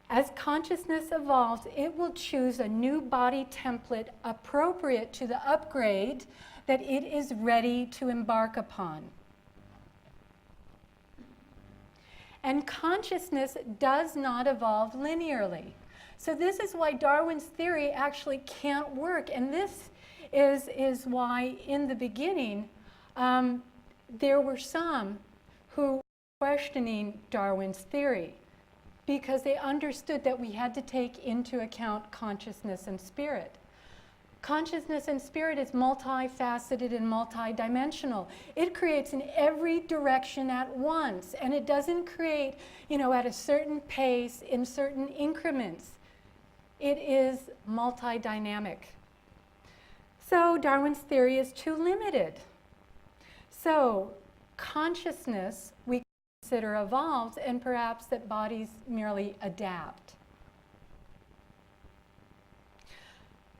As consciousness evolves, it will choose a new body template appropriate to the upgrade that it is ready to embark upon. And consciousness does not evolve linearly. So this is why Darwin's theory actually can't work. And this is why in the beginning there were some who were questioning Darwin's theory, because they understood that we had to take into account consciousness and spirit. Consciousness and spirit is multifaceted and multidimensional. It creates in every direction at once, and it doesn't create, at a certain pace in certain increments. It is multidynamic. So Darwin's theory is too limited. So consciousness we consider evolves, and perhaps that bodies merely adapt.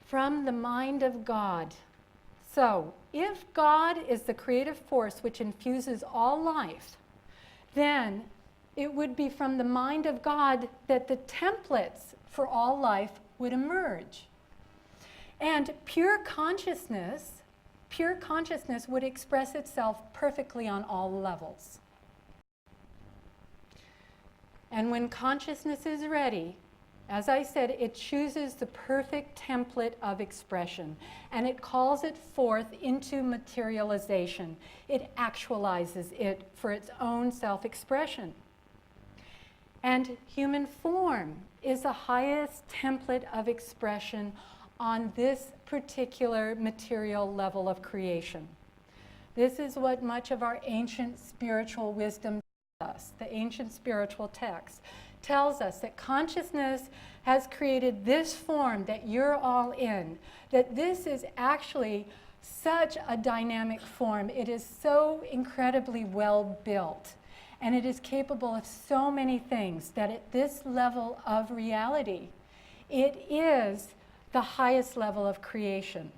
From the mind of God. So, if God is the creative force which infuses all life, then it would be from the mind of God that the templates for all life would emerge. And pure consciousness would express itself perfectly on all levels. And when consciousness is ready, as I said, it chooses the perfect template of expression, and it calls it forth into materialization. It actualizes it for its own self-expression. And human form is the highest template of expression on this particular material level of creation. This is what much of our ancient spiritual wisdom tells us. The ancient spiritual text tells us that consciousness has created this form that you're all in, that this is actually such a dynamic form. It is so incredibly well built, and it is capable of so many things that at this level of reality, it is the highest level of creation.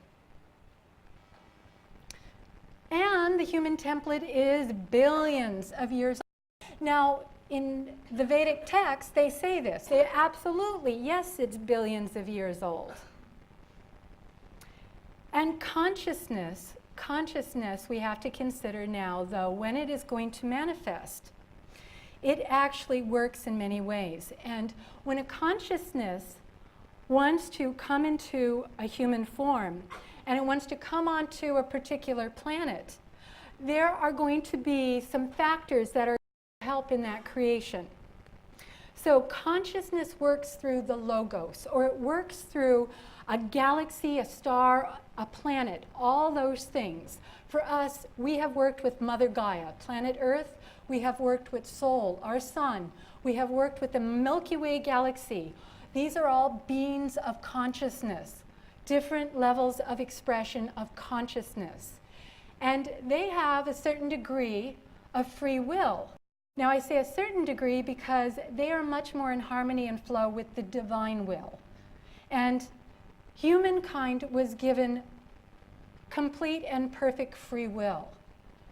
And the human template is billions of years old. Now, in the Vedic text, they say this. They absolutely, yes, it's billions of years old. And consciousness we have to consider now, though, when it is going to manifest. It actually works in many ways. And when a consciousness wants to come into a human form, and it wants to come onto a particular planet, there are going to be some factors that are help in that creation. So consciousness works through the logos, or it works through a galaxy, a star, a planet, all those things. For us, we have worked with Mother Gaia, planet Earth. We have worked with Sol, our sun. We have worked with the Milky Way galaxy. These are all beings of consciousness, different levels of expression of consciousness. And they have a certain degree of free will. Now, I say a certain degree because they are much more in harmony and flow with the divine will. And humankind was given complete and perfect free will.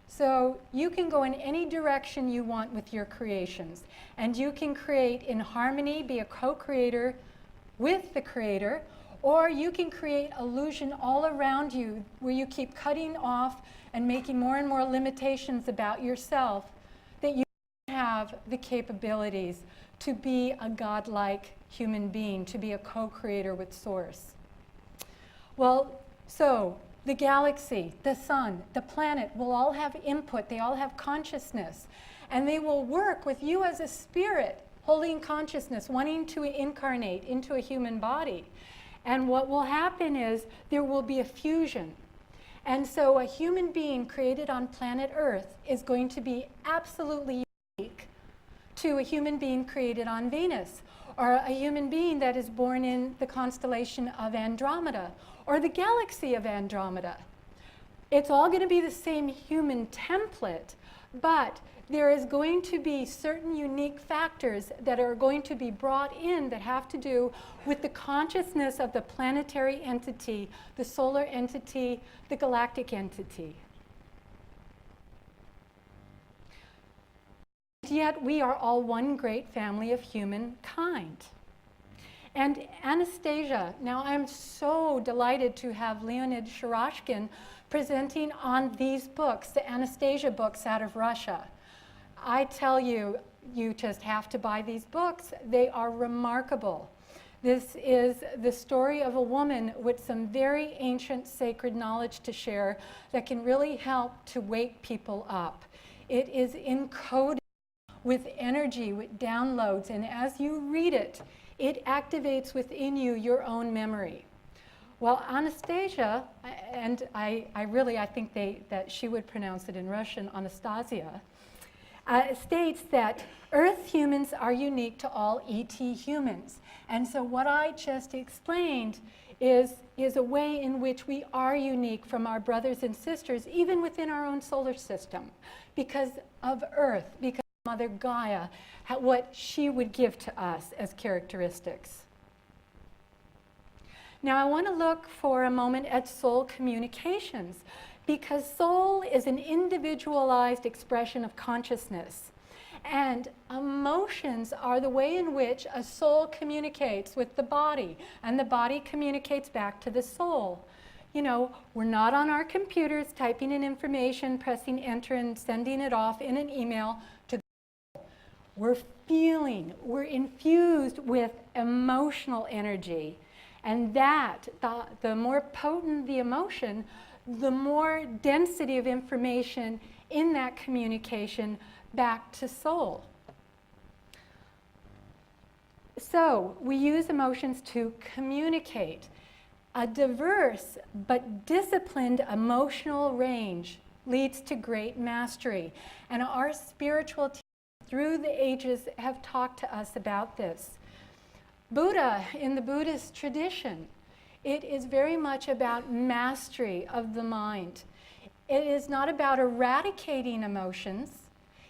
So you can go in any direction you want with your creations, and you can create in harmony, be a co-creator with the creator, or you can create illusion all around you where you keep cutting off and making more and more limitations about yourself that you have have the capabilities to be a godlike human being, to be a co-creator with Source. Well, so the galaxy, the sun, the planet will all have input, they all have consciousness, and they will work with you as a spirit, holding consciousness, wanting to incarnate into a human body. And what will happen is there will be a fusion. And so a human being created on planet Earth is going to be absolutely unique to a human being created on Venus, or a human being that is born in the constellation of Andromeda, or the galaxy of Andromeda. It's all going to be the same human template, but there is going to be certain unique factors that are going to be brought in that have to do with the consciousness of the planetary entity, the solar entity, the galactic entity. Yet we are all one great family of humankind. And Anastasia, now I'm so delighted to have Leonid Shirashkin presenting on these books, the Anastasia books out of Russia. I tell you, you just have to buy these books. They are remarkable. This is the story of a woman with some very ancient sacred knowledge to share that can really help to wake people up. It is encoded with energy, with downloads, and as you read it, it activates within you your own memory. Well, Anastasia, and I think that she would pronounce it in Russian, Anastasia, states that Earth humans are unique to all ET humans. And so what I just explained is a way in which we are unique from our brothers and sisters, even within our own solar system, because of Earth, because of Mother Gaia, what she would give to us as characteristics. Now I want to look for a moment at soul communications, because soul is an individualized expression of consciousness. And emotions are the way in which a soul communicates with the body, and the body communicates back to the soul. You know, we're not on our computers typing in information, pressing enter, and sending it off in an email to the soul. We're feeling, we're infused with emotional energy. And that, the more potent the emotion, the more density of information in that communication back to soul. So we use emotions to communicate. A diverse but disciplined emotional range leads to great mastery. And our spiritual teachers through the ages have talked to us about this. Buddha, in the Buddhist tradition, it is very much about mastery of the mind. It is not about eradicating emotions.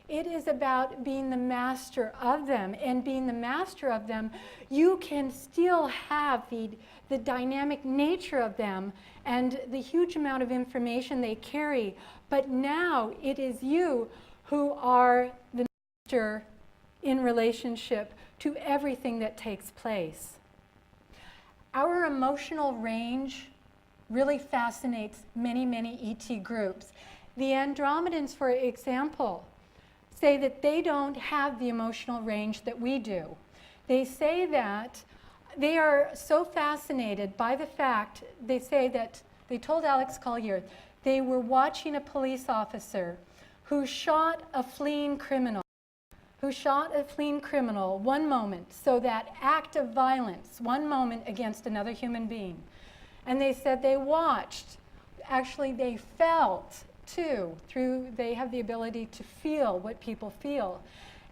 It is about being the master of them. And being the master of them, you can still have the dynamic nature of them and the huge amount of information they carry. But now it is you who are the master in relationship to everything that takes place. Our emotional range really fascinates many, many ET groups. The Andromedans, for example, say that they don't have the emotional range that we do. They say that they are so fascinated by the fact, they say that, they told Alex Collier, they were watching a police officer who shot a fleeing criminal. One moment, so that act of violence, one moment against another human being. And they said they watched, actually they felt too, they have the ability to feel what people feel.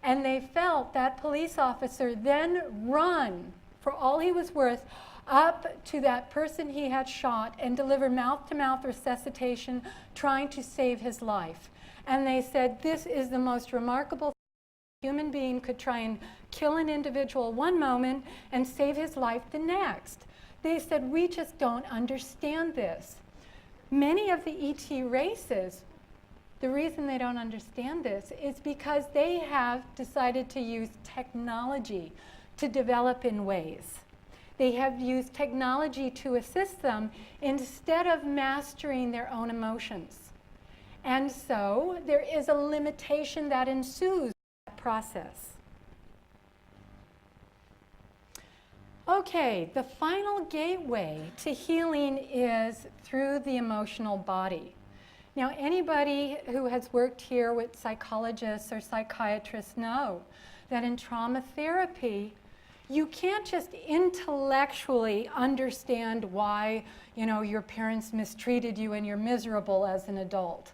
And they felt that police officer then run, for all he was worth, up to that person he had shot and deliver mouth-to-mouth resuscitation, trying to save his life. And they said, this is the most remarkable human being could try and kill an individual one moment and save his life the next. They said, we just don't understand this. Many of the ET races, the reason they don't understand this is because they have decided to use technology to develop in ways. They have used technology to assist them instead of mastering their own emotions. And so there is a limitation that ensues process. Okay, the final gateway to healing is through the emotional body. Now, anybody who has worked here with psychologists or psychiatrists know that in trauma therapy, you can't just intellectually understand why, your parents mistreated you and you're miserable as an adult.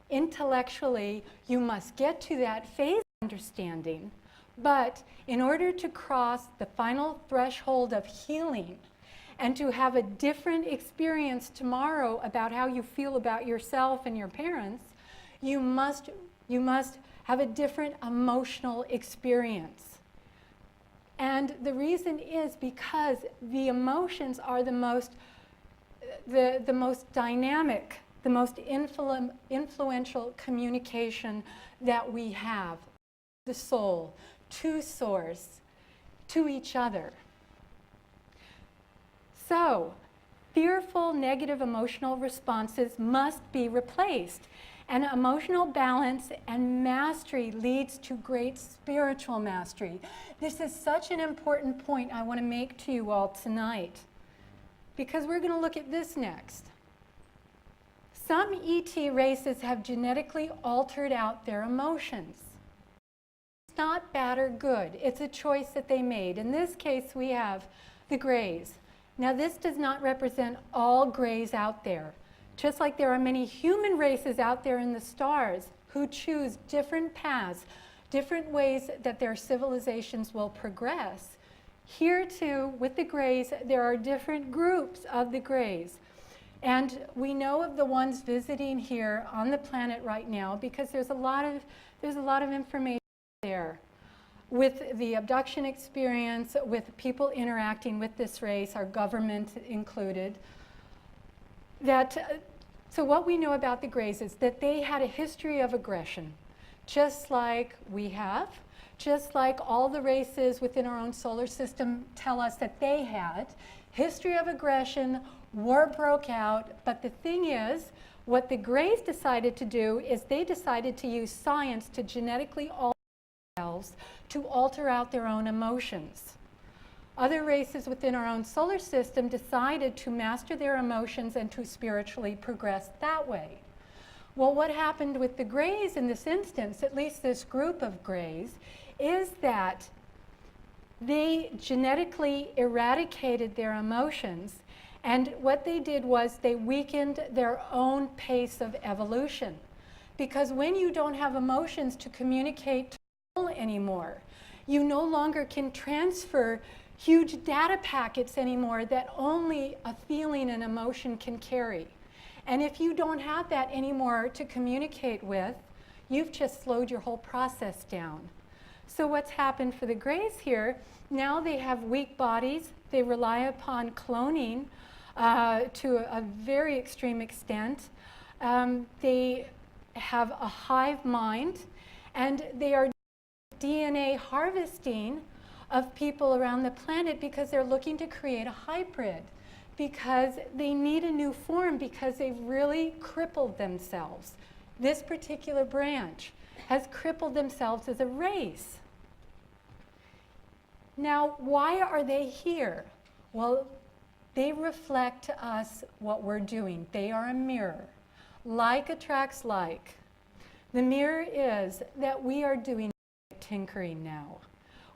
Intellectually, you must get to that phase of understanding, but in order to cross the final threshold of healing and to have a different experience tomorrow about how you feel about yourself and your parents, you must have a different emotional experience. And the reason is because the emotions are the most dynamic, the most influential communication that we have, the soul, to source, to each other. So, fearful, negative emotional responses must be replaced. And emotional balance and mastery leads to great spiritual mastery. This is such an important point I want to make to you all tonight, because we're going to look at this next. Some ET races have genetically altered out their emotions. It's not bad or good. It's a choice that they made. In this case, we have the Greys. Now, this does not represent all Greys out there. Just like there are many human races out there in the stars who choose different paths, different ways that their civilizations will progress, here too, with the Greys, there are different groups of the Greys. And we know of the ones visiting here on the planet right now because there's a lot of information there with the abduction experience, with people interacting with this race, our government included. So what we know about the Greys is that they had a history of aggression, just like we have, just like all the races within our own solar system tell us that they had. History of aggression, war broke out, but the thing is, what the Greys decided to do is they decided to use science to genetically alter themselves, to alter out their own emotions. Other races within our own solar system decided to master their emotions and to spiritually progress that way. Well, what happened with the Greys in this instance, at least this group of Greys, is that they genetically eradicated their emotions, and what they did was they weakened their own pace of evolution. Because when you don't have emotions to communicate to people anymore, you no longer can transfer huge data packets anymore that only a feeling and emotion can carry. And if you don't have that anymore to communicate with, you've just slowed your whole process down. So what's happened for the Greys here, now they have weak bodies, they rely upon cloning to a very extreme extent. They have a hive mind, and they are DNA harvesting of people around the planet because they're looking to create a hybrid, because they need a new form, because they've really crippled themselves. This particular branch has crippled themselves as a race. Now, why are they here? Well, they reflect to us what we're doing. They are a mirror. Like attracts like. The mirror is that we are doing tinkering now.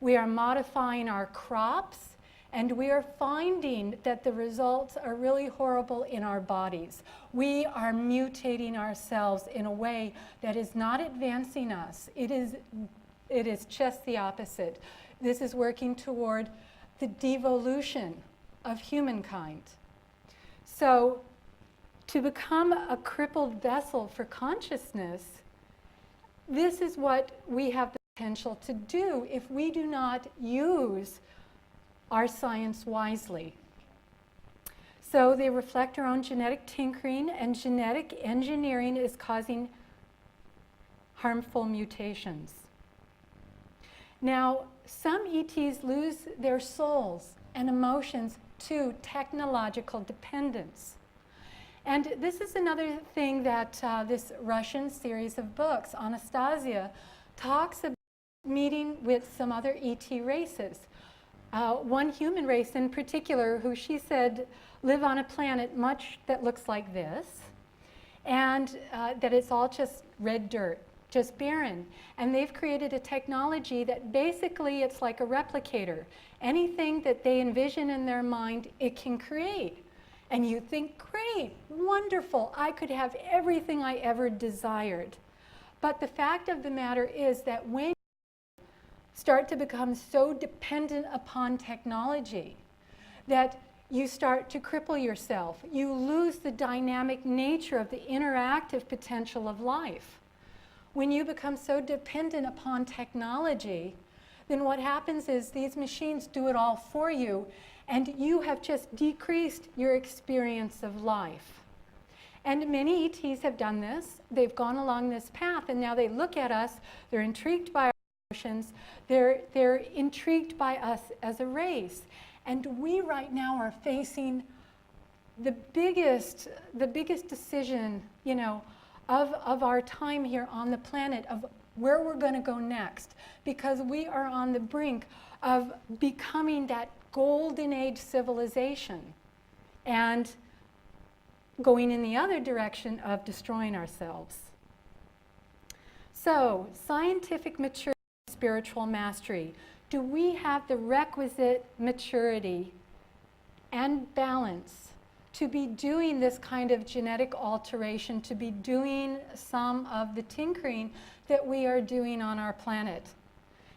We are modifying our crops, and we are finding that the results are really horrible in our bodies. We are mutating ourselves in a way that is not advancing us. It is just the opposite. This is working toward the devolution of humankind. So, to become a crippled vessel for consciousness, this is what we have the potential to do if we do not use our science wisely. So they reflect our own genetic tinkering, and genetic engineering is causing harmful mutations. Now, some ETs lose their souls and emotions to technological dependence. And this is another thing that this Russian series of books, Anastasia, talks about meeting with some other ET races. One human race in particular who she said live on a planet much that looks like this, and that it's all just red dirt, just barren. And they've created a technology that basically it's like a replicator. Anything that they envision in their mind, it can create. And you think, great, wonderful, I could have everything I ever desired. But the fact of the matter is that when you start to become so dependent upon technology that you start to cripple yourself, you lose the dynamic nature of the interactive potential of life. When you become so dependent upon technology, then what happens is these machines do it all for you, and you have just decreased your experience of life. And many ETs have done this. They've gone along this path, and now they look at us, they're intrigued by our emotions, they're intrigued by us as a race. And we right now are facing the biggest decision, you know, of our time here on the planet, of where we're going to go next, because we are on the brink of becoming that golden age civilization and going in the other direction of destroying ourselves. So, scientific maturity, spiritual mastery. Do we have the requisite maturity and balance to be doing this kind of genetic alteration, to be doing some of the tinkering that we are doing on our planet?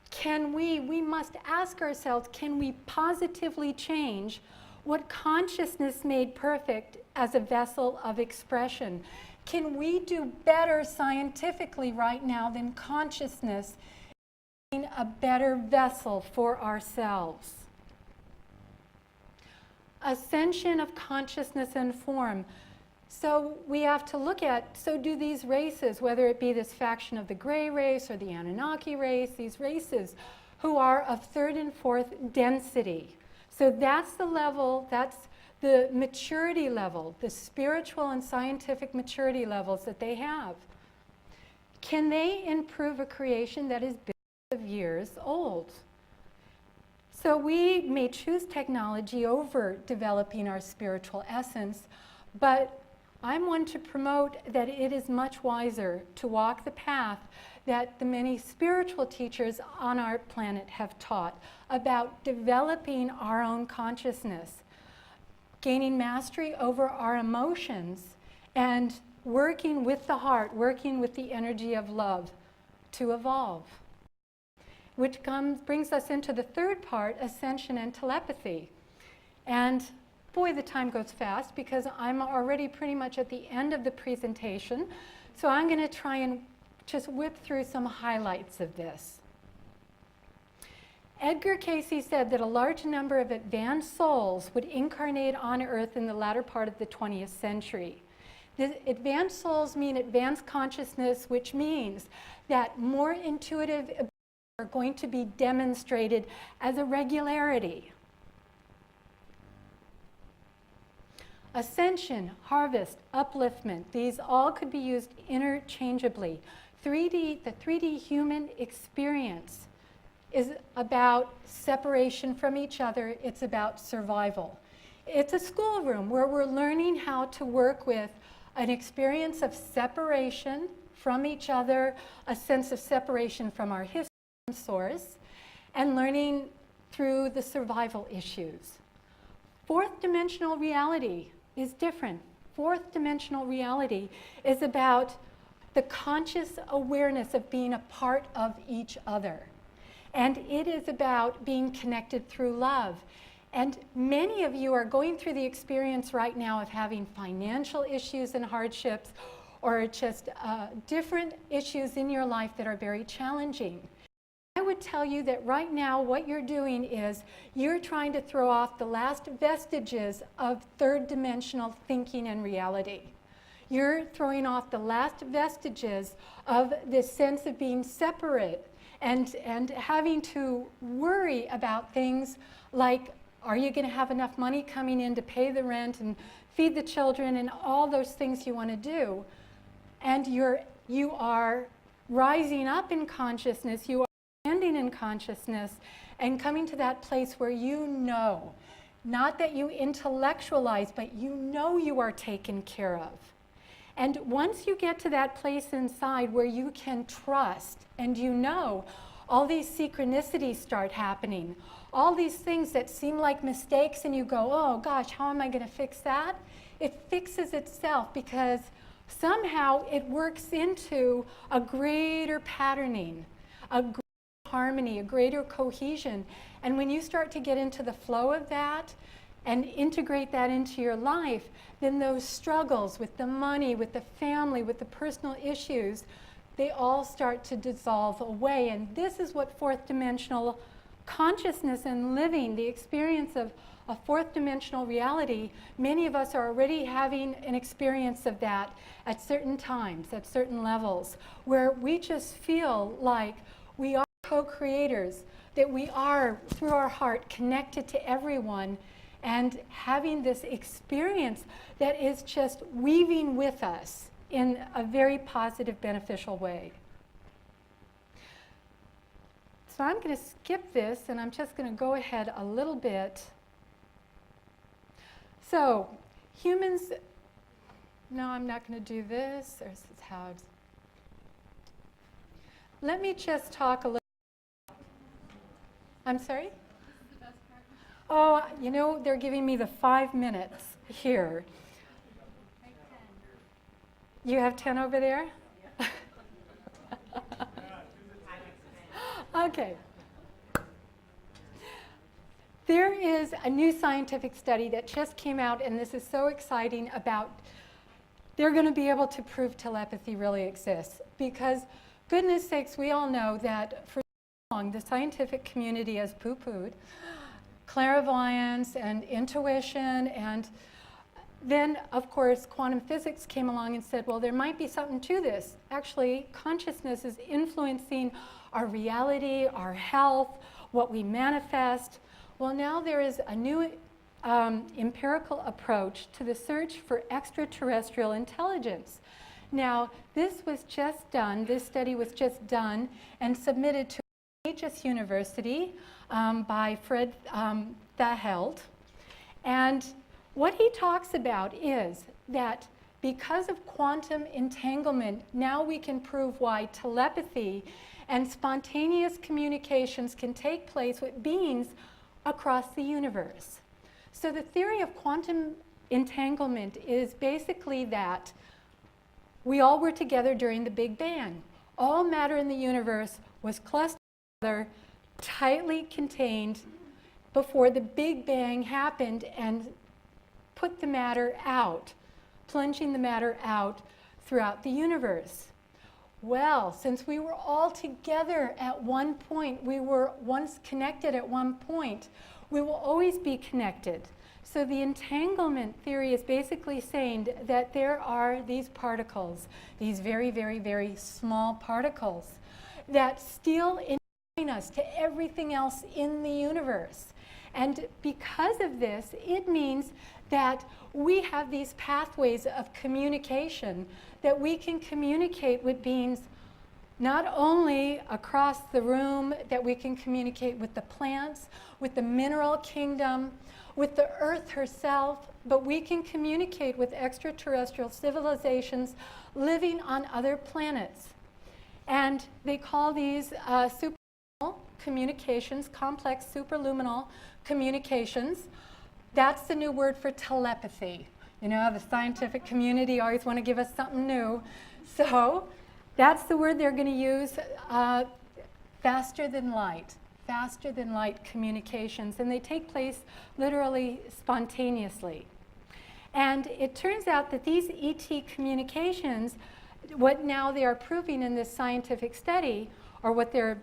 Can we must ask ourselves, can we positively change what consciousness made perfect as a vessel of expression? Can we do better scientifically right now than consciousness being a better vessel for ourselves? Ascension of consciousness and form. So we have to look at, so do these races, whether it be this faction of the gray race or the Anunnaki race, these races who are of third and fourth density. So that's the level, that's the maturity level, the spiritual and scientific maturity levels that they have. Can they improve a creation that is billions of years old? So we may choose technology over developing our spiritual essence, but I'm one to promote that it is much wiser to walk the path that the many spiritual teachers on our planet have taught about developing our own consciousness, gaining mastery over our emotions, and working with the heart, working with the energy of love to evolve. Which brings us into the third part, ascension and telepathy. And boy, the time goes fast because I'm already pretty much at the end of the presentation. So I'm going to try and just whip through some highlights of this. Edgar Cayce said that a large number of advanced souls would incarnate on Earth in the latter part of the 20th century. The advanced souls mean advanced consciousness, which means that more intuitive abilities are going to be demonstrated as a regularity. Ascension, harvest, upliftment, these all could be used interchangeably. The 3D human experience is about separation from each other. It's about survival. It's a schoolroom where we're learning how to work with an experience of separation from each other, a sense of separation from our history and source, and learning through the survival issues. Fourth dimensional reality is different. Fourth dimensional reality is about the conscious awareness of being a part of each other. And it is about being connected through love. And many of you are going through the experience right now of having financial issues and hardships, or just different issues in your life that are very challenging. I would tell you that right now what you're doing is you're trying to throw off the last vestiges of third dimensional thinking and reality. You're throwing off the last vestiges of this sense of being separate and having to worry about things like, are you going to have enough money coming in to pay the rent and feed the children and all those things you want to do? And you are rising up in consciousness. You are expanding in consciousness and coming to that place where you know, not that you intellectualize, but you know you are taken care of. And once you get to that place inside where you can trust and you know, all these synchronicities start happening. All these things that seem like mistakes and you go, oh gosh, how am I going to fix that? It fixes itself because somehow it works into a greater patterning, a greater harmony, a greater cohesion. And when you start to get into the flow of that and integrate that into your life, then those struggles with the money, with the family, with the personal issues, they all start to dissolve away. And this is what fourth dimensional consciousness and living, the experience of a fourth dimensional reality, many of us are already having an experience of that at certain times, at certain levels, where we just feel like we are co-creators, that we are, through our heart, connected to everyone, and having this experience that is just weaving with us in a very positive, beneficial way. So I'm going to skip this, and I'm just going to go ahead a little bit. So humans, no, I'm not going to do this. Or this is how it's, let me just talk a little. I'm sorry? Oh, you know, they're giving me the 5 minutes here. You have 10 over there? Okay. There is a new scientific study that just came out, and this is so exciting about, they're going to be able to prove telepathy really exists. Because, goodness sakes, we all know that for so long the scientific community has poo-pooed clairvoyance and intuition, and then, of course, quantum physics came along and said, well, there might be something to this. Actually, consciousness is influencing our reality, our health, what we manifest. Well, now there is a new empirical approach to the search for extraterrestrial intelligence. Now, this was just done, this study was just done and submitted to Regis University by Fred Thaheld. And what he talks about is that because of quantum entanglement, now we can prove why telepathy and spontaneous communications can take place with beings across the universe. So the theory of quantum entanglement is basically that we all were together during the Big Bang. All matter in the universe was clustered together, tightly contained before the Big Bang happened and put the matter out, plunging the matter out throughout the universe. Well, since we were all together at one point, we were once connected at one point, we will always be connected. So the entanglement theory is basically saying that there are these particles, these very, very, very small particles that still entwine us to everything else in the universe. And because of this, it means that we have these pathways of communication, that we can communicate with beings not only across the room, that we can communicate with the plants, with the mineral kingdom, with the earth herself, but we can communicate with extraterrestrial civilizations living on other planets. And they call these superluminal communications, complex superluminal communications. That's the new word for telepathy. You know, the scientific community always want to give us something new. So that's the word they're going to use, faster than light communications. And they take place literally spontaneously. And it turns out that these ET communications, what now they are proving in this scientific study, or what they're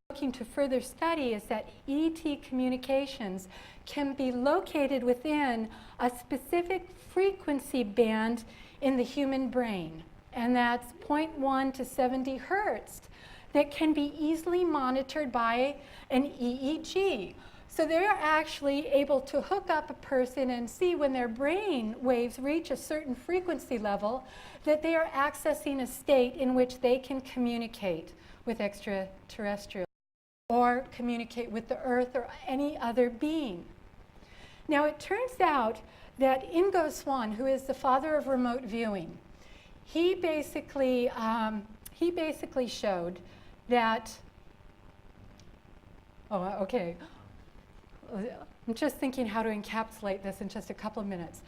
looking to further study, is that ET communications can be located within a specific frequency band in the human brain. And that's 0.1 to 70 hertz that can be easily monitored by an EEG. So they're actually able to hook up a person and see when their brain waves reach a certain frequency level that they are accessing a state in which they can communicate with extraterrestrials. or communicate with the earth or any other being. Now, it turns out that Ingo Swann, who is the father of remote viewing, he basically showed that, okay, I'm just thinking how to encapsulate this in just a couple of minutes.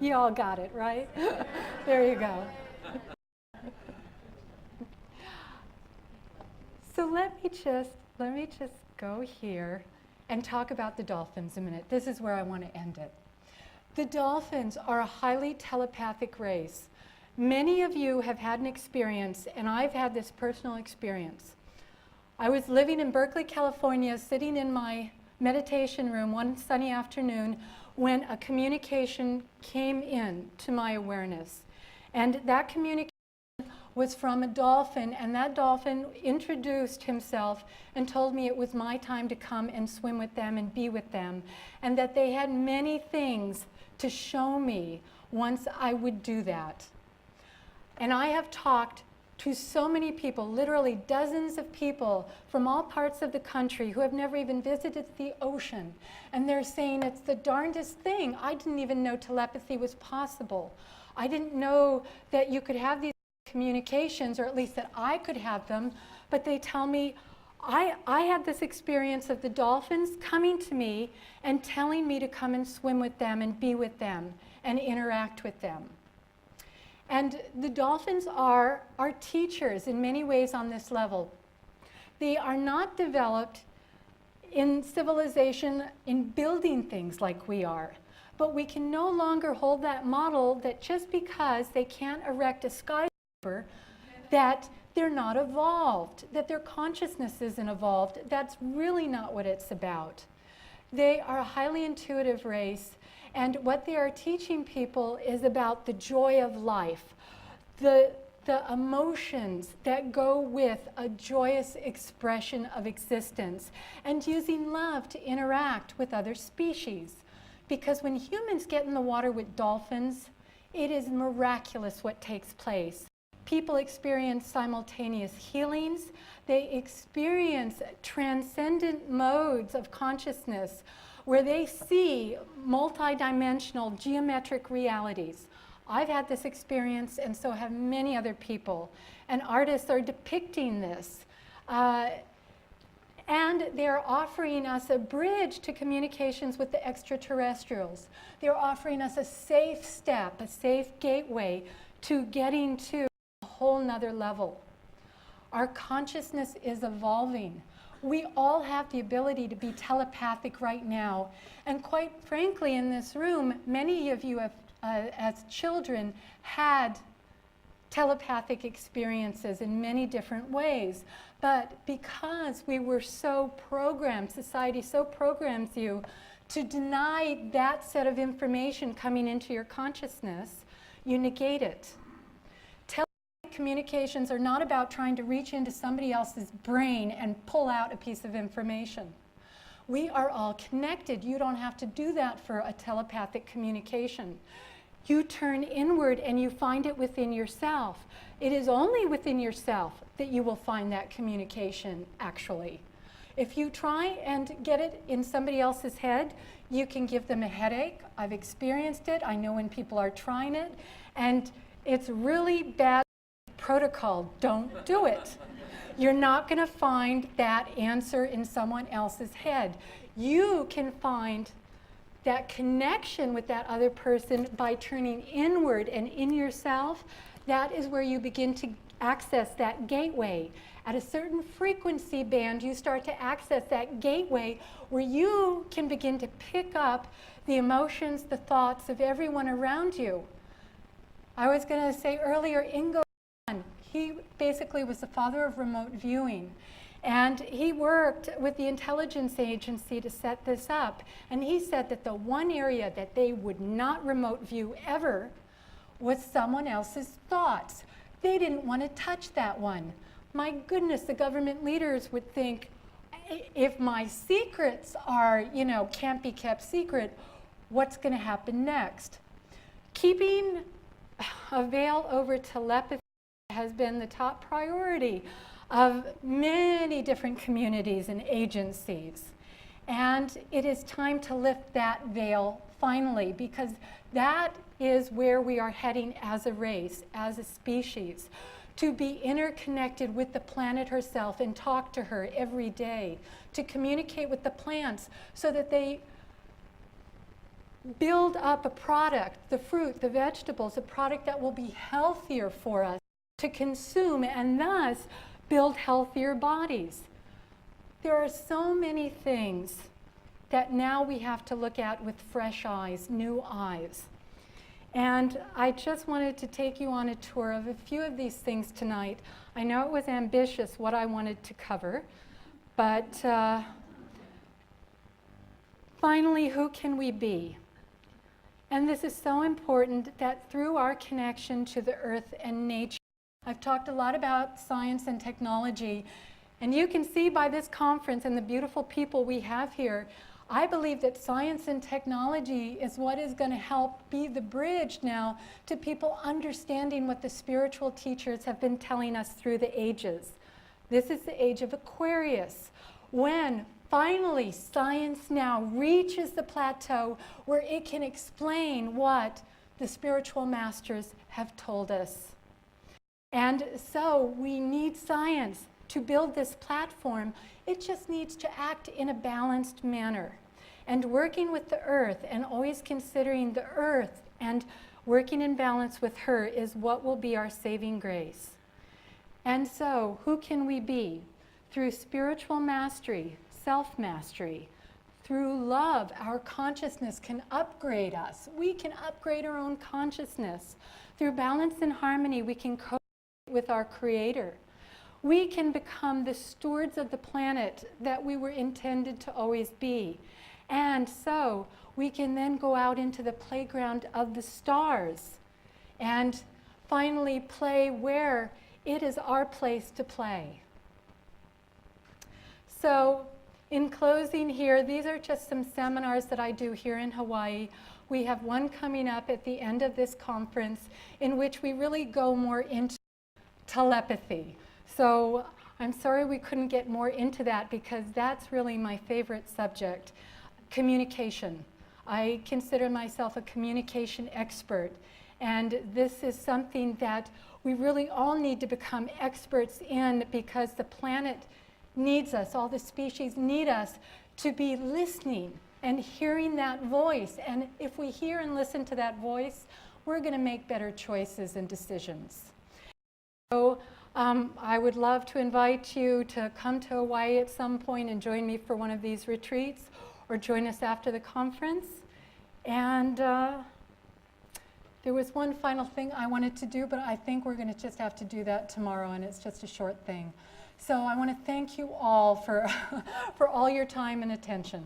You all got it, right? There you go. So let me just go here and talk about the dolphins a minute. This is where I want to end it. The dolphins are a highly telepathic race. Many of you have had an experience, and I've had this personal experience. I was living in Berkeley, California, sitting in my meditation room one sunny afternoon when a communication came in to my awareness. And that communication was from a dolphin, and that dolphin introduced himself and told me it was my time to come and swim with them and be with them, and that they had many things to show me once I would do that. And I have talked to so many people, literally dozens of people from all parts of the country who have never even visited the ocean, and they're saying it's the darndest thing. I didn't even know telepathy was possible. I didn't know that you could have these communications, or at least that I could have them, but they tell me, I had this experience of the dolphins coming to me and telling me to come and swim with them and be with them and interact with them. And the dolphins are our teachers in many ways on this level. They are not developed in civilization in building things like we are. But we can no longer hold that model that just because they can't erect a skyscraper, that they're not evolved, that their consciousness isn't evolved. That's really not what it's about. They are a highly intuitive race, and what they are teaching people is about the joy of life, the emotions that go with a joyous expression of existence, and using love to interact with other species. Because when humans get in the water with dolphins, it is miraculous what takes place. People experience simultaneous healings. They experience transcendent modes of consciousness where they see multidimensional geometric realities. I've had this experience, and so have many other people. And artists are depicting this. And they're offering us a bridge to communications with the extraterrestrials. They're offering us a safe step, a safe gateway to getting to a whole nother level. Our consciousness is evolving. We all have the ability to be telepathic right now. And quite frankly, in this room, many of you have, as children, had telepathic experiences in many different ways. But because we were so programmed, society so programs you to deny that set of information coming into your consciousness, you negate it. Telepathic communications are not about trying to reach into somebody else's brain and pull out a piece of information. We are all connected. You don't have to do that for a telepathic communication. You turn inward and you find it within yourself. It is only within yourself that you will find that communication, actually. If you try and get it in somebody else's head, you can give them a headache. I've experienced it. I know when people are trying it. And it's really bad protocol. Don't do it. You're not going to find that answer in someone else's head. You can find that connection with that other person by turning inward and in yourself. That is where you begin to access that gateway. At a certain frequency band, you start to access that gateway where you can begin to pick up the emotions, the thoughts of everyone around you. I was going to say earlier, Ingo, he basically was the father of remote viewing. And he worked with the intelligence agency to set this up. And he said that the one area that they would not remote view ever was someone else's thoughts. They didn't want to touch that one. My goodness, the government leaders would think, if my secrets are, can't be kept secret, what's going to happen next? Keeping a veil over telepathy has been the top priority of many different communities and agencies. And it is time to lift that veil finally, because that is where we are heading as a race, as a species, to be interconnected with the planet herself and talk to her every day, to communicate with the plants so that they build up a product, the fruit, the vegetables, a product that will be healthier for us to consume and thus build healthier bodies. There are so many things that now we have to look at with fresh eyes, new eyes. And I just wanted to take you on a tour of a few of these things tonight. I know it was ambitious what I wanted to cover, but finally, who can we be? And this is so important that through our connection to the earth and nature, I've talked a lot about science and technology, and you can see by this conference and the beautiful people we have here, I believe that science and technology is what is going to help be the bridge now to people understanding what the spiritual teachers have been telling us through the ages. This is the age of Aquarius, when finally science now reaches the plateau where it can explain what the spiritual masters have told us. And so we need science to build this platform. It just needs to act in a balanced manner. And working with the earth and always considering the earth and working in balance with her is what will be our saving grace. And so who can we be? Through spiritual mastery, self-mastery, through love, our consciousness can upgrade us. We can upgrade our own consciousness. Through balance and harmony, we can co-create with our Creator. We can become the stewards of the planet that we were intended to always be. And so we can then go out into the playground of the stars and finally play where it is our place to play. So in closing here, these are just some seminars that I do here in Hawaii. We have one coming up at the end of this conference in which we really go more into telepathy. So I'm sorry we couldn't get more into that because that's really my favorite subject, communication. I consider myself a communication expert, and this is something that we really all need to become experts in because the planet needs us, all the species need us to be listening and hearing that voice. And if we hear and listen to that voice, we're going to make better choices and decisions. So I would love to invite you to come to Hawaii at some point and join me for one of these retreats, or join us after the conference. And there was one final thing I wanted to do, but I think we're going to just have to do that tomorrow, and it's just a short thing. So I want to thank you all for, for all your time and attention.